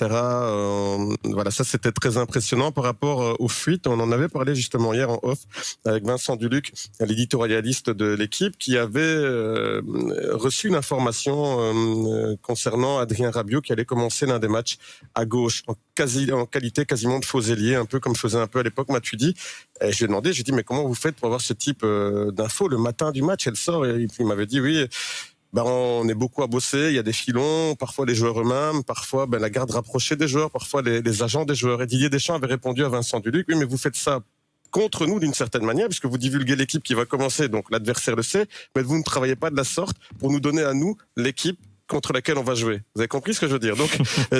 Voilà, ça c'était très impressionnant par rapport aux fuites. On en avait parlé justement hier en off avec Vincent Duluc, l'éditorialiste de l'équipe, qui avait reçu une information concernant Adrien Rabiot qui allait commencer l'un des matchs à gauche, en qualité quasiment de faux ailier, un peu comme je faisais un peu à l'époque Matuidi. Et je lui ai demandé, mais comment vous faites pour avoir ce type d'infos le matin du match? Elle sort, et puis il m'avait dit oui, on est beaucoup à bosser, il y a des filons, parfois les joueurs eux-mêmes, parfois la garde rapprochée des joueurs, parfois les agents des joueurs. Et Didier Deschamps avait répondu à Vincent Duluc, oui, mais vous faites ça contre nous d'une certaine manière, puisque vous divulguez l'équipe qui va commencer, donc l'adversaire le sait, mais vous ne travaillez pas de la sorte pour nous donner à nous l'équipe contre laquelle on va jouer. Vous avez compris ce que je veux dire? Donc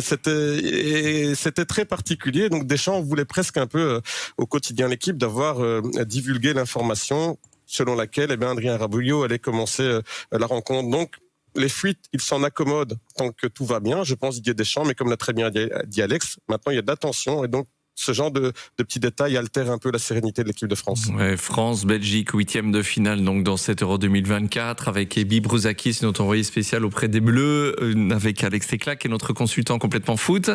c'était très particulier. Donc Deschamps voulait presque un peu au quotidien l'équipe d'avoir divulgué l'information selon laquelle Adrien Rabiot allait commencer la rencontre. Donc les fuites, il s'en accommode tant que tout va bien, je pense, Didier Deschamps, mais comme l'a très bien dit Alex, maintenant il y a de l'attention et donc ce genre de petits détails altère un peu la sérénité de l'équipe de France. Ouais, France-Belgique, 8e de finale donc dans cet Euro 2024 avec Ebi Brouzakis, notre envoyé spécial auprès des Bleus, avec Alex Teclac et notre consultant complètement foot.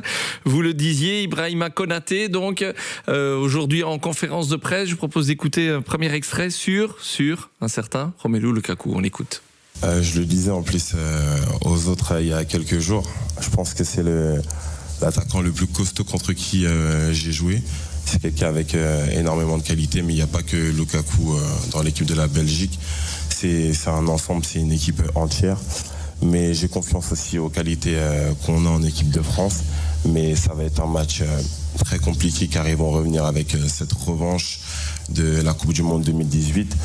Vous le disiez, Ibrahima Konaté, donc aujourd'hui en conférence de presse, je vous propose d'écouter un premier extrait sur un certain Romelu Lukaku. On l'écoute. Je le disais en plus aux autres il y a quelques jours, je pense que c'est l'attaquant le plus costaud contre qui j'ai joué. C'est quelqu'un avec énormément de qualité, mais il n'y a pas que Lukaku dans l'équipe de la Belgique. C'est un ensemble, c'est une équipe entière. Mais j'ai confiance aussi aux qualités qu'on a en équipe de France. Mais ça va être un match très compliqué car ils vont revenir avec cette revanche de la Coupe du Monde 2018.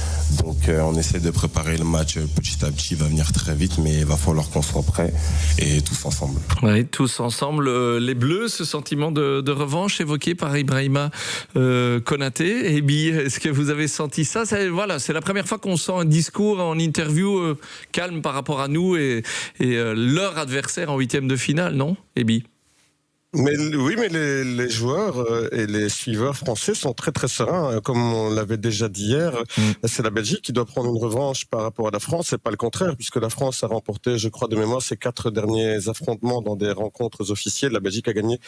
Donc on essaie de préparer le match petit à petit, il va venir très vite, mais il va falloir qu'on soit prêts et tous ensemble. Oui, tous ensemble. Les Bleus, ce sentiment de revanche évoqué par Ibrahima Konaté. Ebi, est-ce que vous avez senti ça? C'est la première fois qu'on sent un discours en interview calme par rapport à nous et leur adversaire en 8e de finale, non, Ebi? Mais les joueurs et les suiveurs français sont très très sereins. Comme on l'avait déjà dit hier, c'est la Belgique qui doit prendre une revanche par rapport à la France et pas le contraire, puisque la France a remporté, je crois de mémoire, ses 4 derniers affrontements dans des rencontres officielles. La Belgique a gagné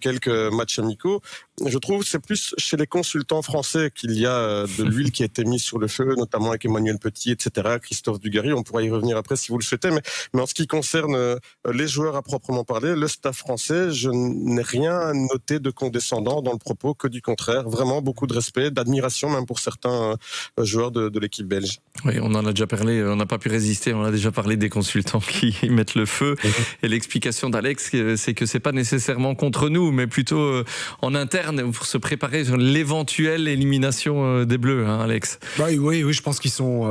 quelques matchs amicaux. Je trouve que c'est plus chez les consultants français qu'il y a de l'huile qui a été mise sur le feu, notamment avec Emmanuel Petit, etc., Christophe Dugarry. On pourra y revenir après si vous le souhaitez. Mais en ce qui concerne les joueurs à proprement parler, le staff français, je n'ai rien noté de condescendant dans le propos, que du contraire. Vraiment beaucoup de respect, d'admiration même pour certains joueurs de l'équipe belge. Oui, on en a déjà parlé, on n'a pas pu résister, on a déjà parlé des consultants qui mettent le feu. Et l'explication d'Alex, c'est que c'est pas nécessairement contre nous, mais plutôt en interne pour se préparer sur l'éventuelle élimination des Bleus, hein, Alex. Oui, je pense qu'ils sont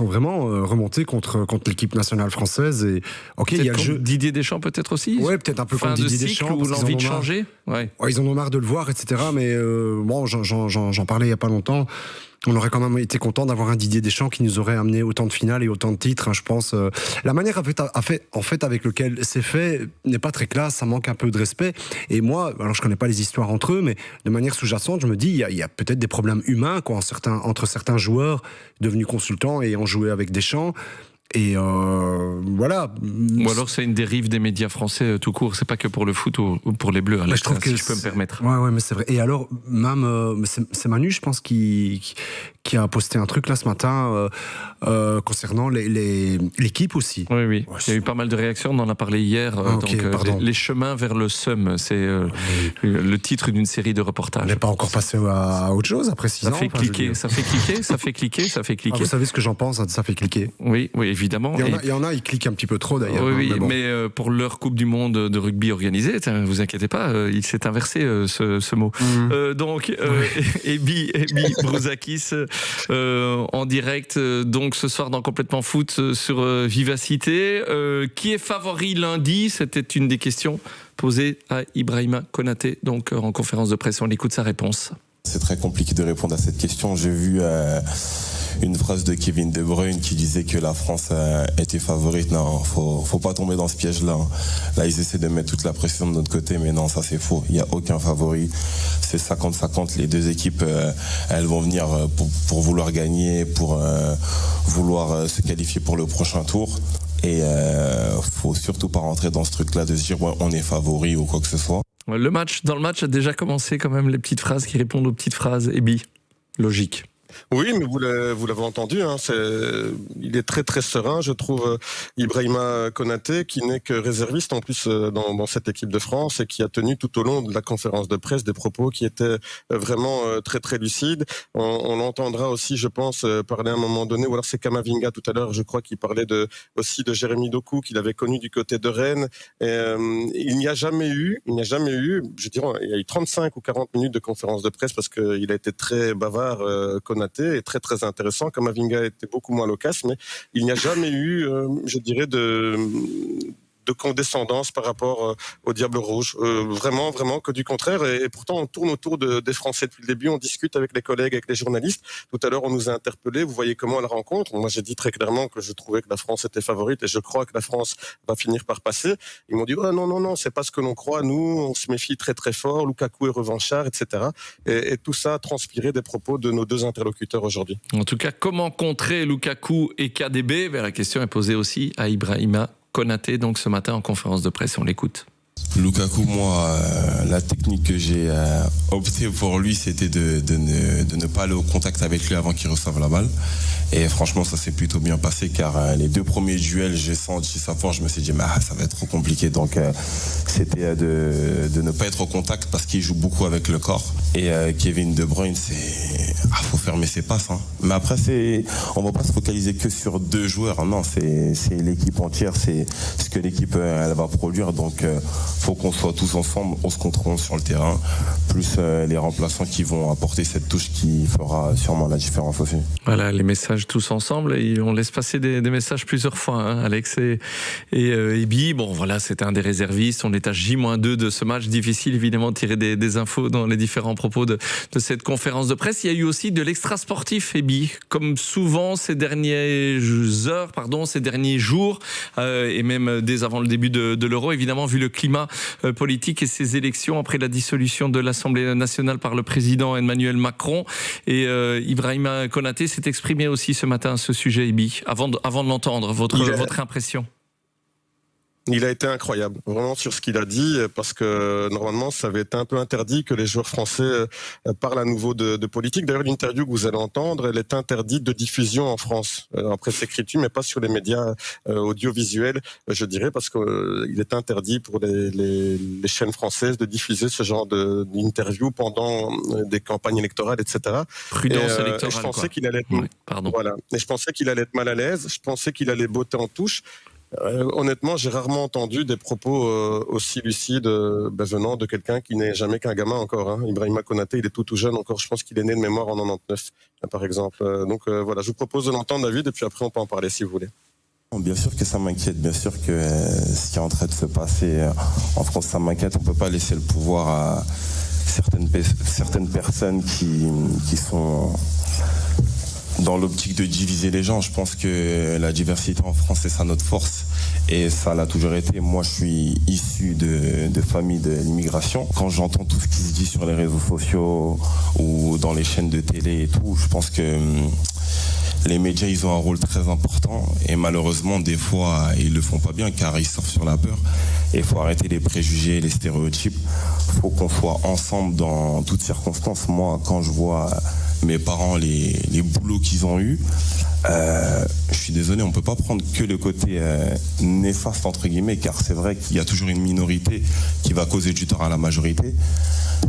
vraiment remontés contre l'équipe nationale française. Et ok, il y a le jeu. Didier Deschamps peut-être aussi. Ouais, peut-être un peu comme Didier Deschamps. Ou l'envie de changer. Ouais, ils en ont marre de le voir, etc. Mais bon, j'en parlais il y a pas longtemps. On aurait quand même été content d'avoir un Didier Deschamps qui nous aurait amené autant de finales et autant de titres, hein, je pense. La manière en fait avec laquelle c'est fait n'est pas très classe, ça manque un peu de respect. Et moi, alors je connais pas les histoires entre eux, mais de manière sous-jacente, je me dis, il y a peut-être des problèmes humains entre certains joueurs devenus consultants et ont joué avec Deschamps. Et voilà. Ou alors c'est une dérive des médias français tout court. C'est pas que pour le foot ou pour les Bleus. Alex, je trouve si je peux me permettre. Ouais, mais c'est vrai. Et alors même c'est Manu, je pense, qui a posté un truc là ce matin concernant l'équipe aussi. Oui. Ouais, il y a eu pas mal de réactions. On en a parlé hier. Les chemins vers le SEUM, c'est le titre d'une série de reportages. On n'est pas encore passé à autre chose après 6 ans. Ça fait cliquer. Vous savez ce que j'en pense, ça fait cliquer. Oui, évidemment. Il y en a, ils cliquent un petit peu trop d'ailleurs. Oui, mais pour leur Coupe du Monde de rugby organisée, ne vous inquiétez pas, il s'est inversé ce mot. Donc, Ebi Brouzakis en direct, donc ce soir dans Complètement Foot sur Vivacité. Qui est favori lundi? C'était une des questions posées à Ibrahima Konaté, donc en conférence de presse. On écoute sa réponse. C'est très compliqué de répondre à cette question. J'ai vu une phrase de Kevin De Bruyne qui disait que la France était favorite. Non, faut pas tomber dans ce piège-là. Là, ils essaient de mettre toute la pression de notre côté, mais non, ça c'est faux. Il n'y a aucun favori. C'est 50-50. Les deux équipes, elles vont venir pour vouloir gagner, pour vouloir se qualifier pour le prochain tour. Et faut surtout pas rentrer dans ce truc-là de se dire ouais, on est favori ou quoi que ce soit. Dans le match a déjà commencé quand même les petites phrases qui répondent aux petites phrases. Ebi, logique. Oui, mais vous l'avez entendu, hein, il est très très serein, je trouve, Ibrahima Konaté, qui n'est que réserviste en plus dans cette équipe de France et qui a tenu tout au long de la conférence de presse des propos qui étaient vraiment très très lucides. On l'entendra aussi, je pense, parler à un moment donné, ou alors c'est Kamavinga tout à l'heure, je crois qu'il parlait aussi de Jérémy Doku, qu'il avait connu du côté de Rennes. Il n'y a jamais eu, je dirais, il y a eu 35 ou 40 minutes de conférence de presse parce qu'il a été très bavard, Konaté, est très très intéressant. Kamavinga était beaucoup moins loquace, mais il n'y a jamais eu, je dirais, de condescendance par rapport au Diable Rouge. Vraiment que du contraire. Et pourtant, on tourne autour des Français depuis le début. On discute avec les collègues, avec les journalistes. Tout à l'heure, on nous a interpellés. Vous voyez comment elle rencontre. Moi, j'ai dit très clairement que je trouvais que la France était favorite et je crois que la France va finir par passer. Ils m'ont dit, oh, non, c'est pas ce que l'on croit. Nous, on se méfie très très fort. Lukaku est revanchard, etc. Et tout ça a transpiré des propos de nos deux interlocuteurs aujourd'hui. En tout cas, comment contrer Lukaku et KDB? La question est posée aussi à Ibrahima Konaté, donc ce matin en conférence de presse, on l'écoute. Lukaku, moi, la technique que j'ai opté pour lui, c'était de ne pas aller au contact avec lui avant qu'il reçoive la balle. Et franchement, ça s'est plutôt bien passé car les deux premiers duels, j'ai senti sa force, je me suis dit, ça va être trop compliqué. Donc, c'était de ne pas être au contact parce qu'il joue beaucoup avec le corps. Et Kevin De Bruyne, faut fermer ses passes. Hein. Mais après, on va pas se focaliser que sur deux joueurs. Non, c'est l'équipe entière, c'est ce que l'équipe elle va produire. Donc, faut qu'on soit tous ensemble, on se contrôle sur le terrain, plus les remplaçants qui vont apporter cette touche qui fera sûrement la différence aussi. Voilà, les messages tous ensemble, et on laisse passer des messages plusieurs fois, hein, Alex et Ibi. Bon, voilà, c'était un des réservistes, on est à J-2 de ce match, difficile évidemment de tirer des infos dans les différents propos de cette conférence de presse. Il y a eu aussi de l'extra-sportif, Ibi, comme souvent ces derniers jours, et même dès avant le début de l'Euro, évidemment, vu le climat politique et ces élections après la dissolution de l'Assemblée nationale par le président Emmanuel Macron. Et Ibrahima Konaté s'est exprimé aussi ce matin à ce sujet, Ibi. Avant de l'entendre, votre impression? Il a été incroyable, vraiment, sur ce qu'il a dit, parce que normalement, ça avait été un peu interdit que les joueurs français parlent à nouveau de politique. D'ailleurs, l'interview que vous allez entendre, elle est interdite de diffusion en France, en presse écrite, mais pas sur les médias audiovisuels, je dirais, parce qu'il est interdit pour les chaînes françaises de diffuser ce genre d'interview pendant des campagnes électorales, etc. Prudence électorale, je pensais qu'il allait être, Voilà. Et je pensais qu'il allait être mal à l'aise, je pensais qu'il allait botter en touche. Honnêtement, j'ai rarement entendu des propos aussi lucides venant de quelqu'un qui n'est jamais qu'un gamin encore. Hein. Ibrahima Konaté, il est tout jeune encore. Je pense qu'il est né de mémoire en 99, par exemple. Donc voilà, je vous propose de l'entendre, David, et puis après on peut en parler si vous voulez. Bien sûr que ça m'inquiète, bien sûr que ce qui est en train de se passer en France, ça m'inquiète. On ne peut pas laisser le pouvoir à certaines personnes qui sont dans l'optique de diviser les gens. Je pense que la diversité en France, c'est ça notre force. Et ça l'a toujours été. Moi, je suis issu de famille de l'immigration. Quand j'entends tout ce qui se dit sur les réseaux sociaux ou dans les chaînes de télé et tout, je pense que les médias, ils ont un rôle très important. Et malheureusement, des fois, ils le font pas bien car ils surfent sur la peur. Et il faut arrêter les préjugés, les stéréotypes. Il faut qu'on soit ensemble dans toutes circonstances. Moi, quand je vois mes parents, les boulots qu'ils ont eus, je suis désolé, on peut pas prendre que le côté néfaste entre guillemets, car c'est vrai qu'il y a toujours une minorité qui va causer du tort à la majorité.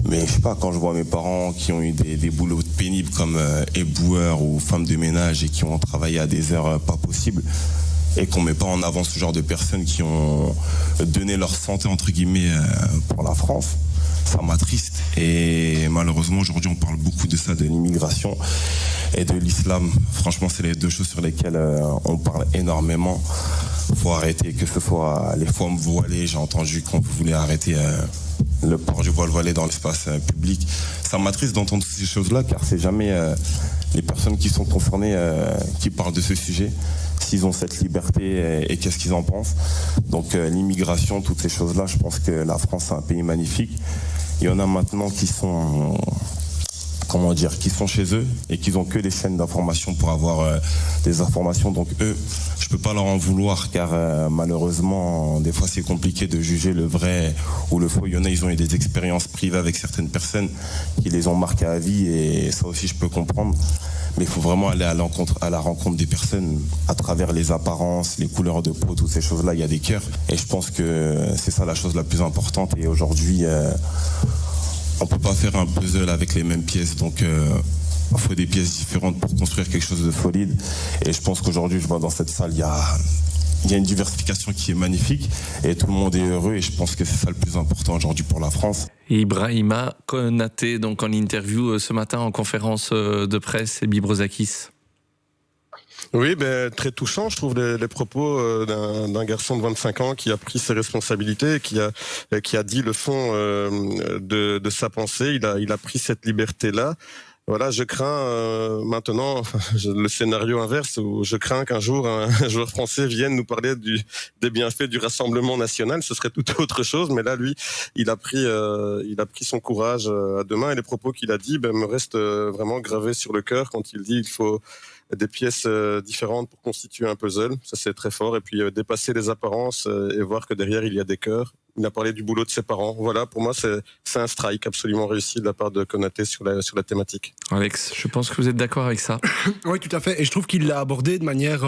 Mais je sais pas, quand je vois mes parents qui ont eu des boulots pénibles comme éboueurs ou femmes de ménage et qui ont travaillé à des heures pas possibles, et qu'on met pas en avant ce genre de personnes qui ont donné leur santé entre guillemets pour la France, ça m'attriste. Et malheureusement aujourd'hui on parle beaucoup de ça, de l'immigration et de l'islam. Franchement, c'est les deux choses sur lesquelles on parle énormément. Faut arrêter, que ce soit les femmes voilées. J'ai entendu qu'on voulait arrêter le port du voile voilé dans l'espace public. Ça m'attriste d'entendre ces choses-là, car c'est jamais les personnes qui sont concernées qui parlent de ce sujet, s'ils ont cette liberté et qu'est-ce qu'ils en pensent. Donc l'immigration, toutes ces choses-là, je pense que la France, c'est un pays magnifique. Il y en a maintenant qui sont qui sont chez eux et qui n'ont que des chaînes d'information pour avoir des informations. Donc eux, je peux pas leur en vouloir, car malheureusement, des fois c'est compliqué de juger le vrai ou le faux. Il y en a, ils ont eu des expériences privées avec certaines personnes qui les ont marquées à vie, et ça aussi je peux comprendre. mais il faut vraiment aller à la rencontre des personnes à travers les apparences, les couleurs de peau, toutes ces choses-là. Il y a des cœurs, et je pense que c'est ça la chose la plus importante. Et aujourd'hui, on peut pas faire un puzzle avec les mêmes pièces, donc il faut des pièces différentes pour construire quelque chose de solide. Et je pense qu'aujourd'hui, je vois dans cette salle, il y a une diversification qui est magnifique et tout le monde est heureux, et je pense que c'est ça le plus important aujourd'hui pour la France. Ibrahima Konaté, donc en interview ce matin en conférence de presse, et Bibrozakis. Oui, très touchant, je trouve, les propos d'un garçon de 25 ans qui a pris ses responsabilités, qui a dit le fond de sa pensée. Il a pris cette liberté-là. Voilà, je crains maintenant le scénario inverse, où je crains qu'un jour un joueur français vienne nous parler des bienfaits du Rassemblement national. Ce serait tout autre chose, mais là, lui, il a pris son courage à deux mains, et les propos qu'il a dit me restent vraiment gravés sur le cœur quand il dit il faut des pièces différentes pour constituer un puzzle. Ça, c'est très fort. Et puis dépasser les apparences et voir que derrière il y a des cœurs. Il a parlé du boulot de ses parents. Voilà, pour moi, c'est un strike absolument réussi de la part de Konaté sur la thématique. Alex, je pense que vous êtes d'accord avec ça. Oui, tout à fait. Et je trouve qu'il l'a abordé de manière...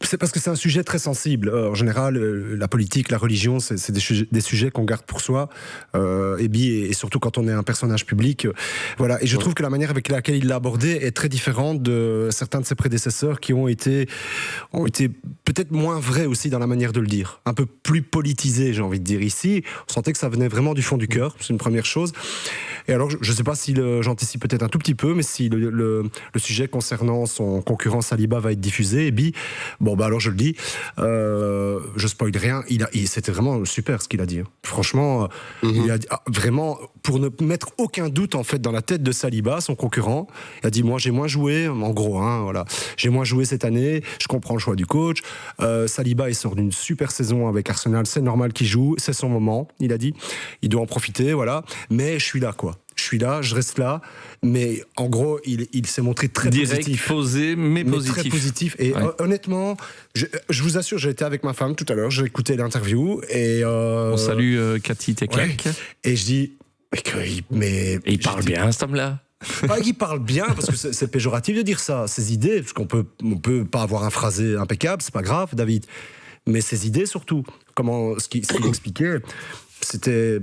c'est parce que c'est un sujet très sensible. En général, la politique, la religion, c'est des sujets qu'on garde pour soi. Et surtout quand on est un personnage public. Voilà. Et je trouve que la manière avec laquelle il l'a abordé est très différente de certains de ses prédécesseurs qui ont été peut-être moins vrais aussi dans la manière de le dire. Un peu plus politisé, j'ai envie de dire. Ici, on sentait que ça venait vraiment du fond du cœur. C'est une première chose. Et alors, je ne sais pas si j'anticipe peut-être un tout petit peu, mais si le sujet concernant son concurrent Saliba va être diffusé, et alors je le dis, je spoil rien, c'était vraiment super ce qu'il a dit. Franchement, il a dit, vraiment, pour ne mettre aucun doute en fait dans la tête de Saliba, son concurrent, il a dit moi j'ai moins joué, en gros, voilà, j'ai moins joué cette année, je comprends le choix du coach. Saliba il sort d'une super saison avec Arsenal, c'est normal qu'il joue, c'est son moment, il a dit, il doit en profiter, voilà, mais je suis là quoi. Je suis là, je reste là, mais en gros, il s'est montré très direct, positif. Posé, mais positif. Très positif. Et honnêtement, je vous assure, j'ai été avec ma femme tout à l'heure, j'ai écouté l'interview et... On salue Cathy Teclac. Ouais, et je dis... il parle bien, cet homme-là. Pas qu'il parle bien, parce que c'est péjoratif de dire ça. Ses idées, parce qu'on peut pas avoir un phrasé impeccable, c'est pas grave, David. Mais ses idées surtout, ce qu'il expliquait... C'était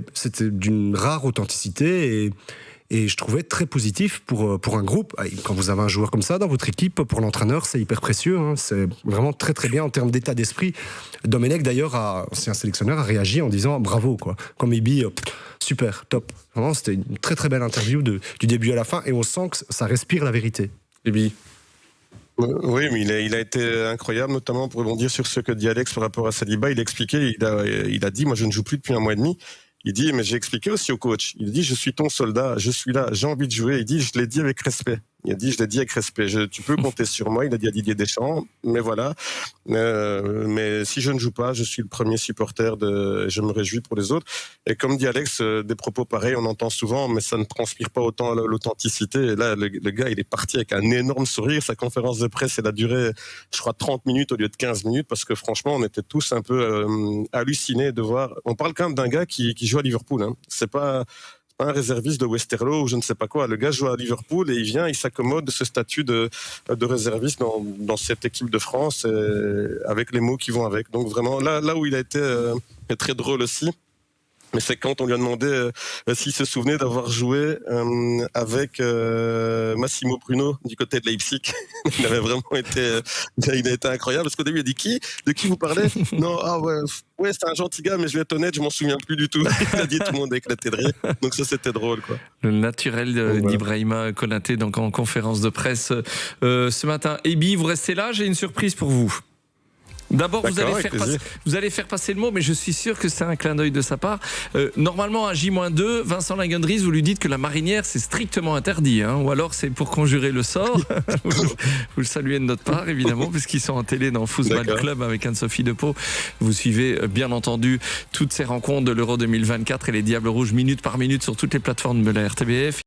d'une rare authenticité et je trouvais très positif pour un groupe. Quand vous avez un joueur comme ça dans votre équipe, pour l'entraîneur, c'est hyper précieux. C'est vraiment très très bien en termes d'état d'esprit. Domenech d'ailleurs, c'est un sélectionneur, a réagi en disant bravo quoi. Comme Ibi, super, top. Vraiment, c'était une très très belle interview du début à la fin et on sent que ça respire la vérité. Ibi. Oui, mais il a été incroyable, notamment pour rebondir sur ce que dit Alex par rapport à Saliba. Il a expliqué, il a dit, moi je ne joue plus depuis 1 mois et demi. Il dit, mais j'ai expliqué aussi au coach. Il dit, je suis ton soldat, je suis là, j'ai envie de jouer. Il dit, je l'ai dit avec respect. Il a dit, je l'ai dit avec respect. Tu peux compter sur moi. Il a dit à Didier Deschamps. Mais voilà. Mais si je ne joue pas, je suis le premier supporter je me réjouis pour les autres. Et comme dit Alex, des propos pareils, on entend souvent, mais ça ne transpire pas autant l'authenticité. Et là, le gars, il est parti avec un énorme sourire. Sa conférence de presse, elle a duré, je crois, 30 minutes au lieu de 15 minutes parce que franchement, on était tous un peu hallucinés de voir. On parle quand même d'un gars qui joue à Liverpool. C'est pas un réserviste de Westerlo ou je ne sais pas quoi. Le gars joue à Liverpool et il s'accommode de ce statut de réserviste dans cette équipe de France avec les mots qui vont avec. Donc vraiment, là où il a été très drôle aussi, mais c'est quand on lui a demandé s'il se souvenait d'avoir joué avec Massimo Bruno du côté de Leipzig. Il avait vraiment été, il a été incroyable parce qu'au début il a dit de qui vous parlez? Non, ouais, c'est un gentil gars, mais je vais être honnête, je m'en souviens plus du tout. Il a dit tout le monde a éclaté de rire. Donc ça c'était drôle quoi. Le naturel d'Ibrahima Konaté donc en conférence de presse ce matin. Ebi, vous restez là, j'ai une surprise pour vous. D'abord, vous allez faire passer le mot, mais je suis sûr que c'est un clin d'œil de sa part. Normalement, à J-2, Vincent Lagendries, vous lui dites que la marinière, c'est strictement interdit. Ou alors, c'est pour conjurer le sort. Vous le saluez de notre part, évidemment, puisqu'ils sont en télé dans Football Club avec Anne-Sophie Depeau. Vous suivez, bien entendu, toutes ces rencontres de l'Euro 2024 et les Diables Rouges minute par minute sur toutes les plateformes de la RTBF.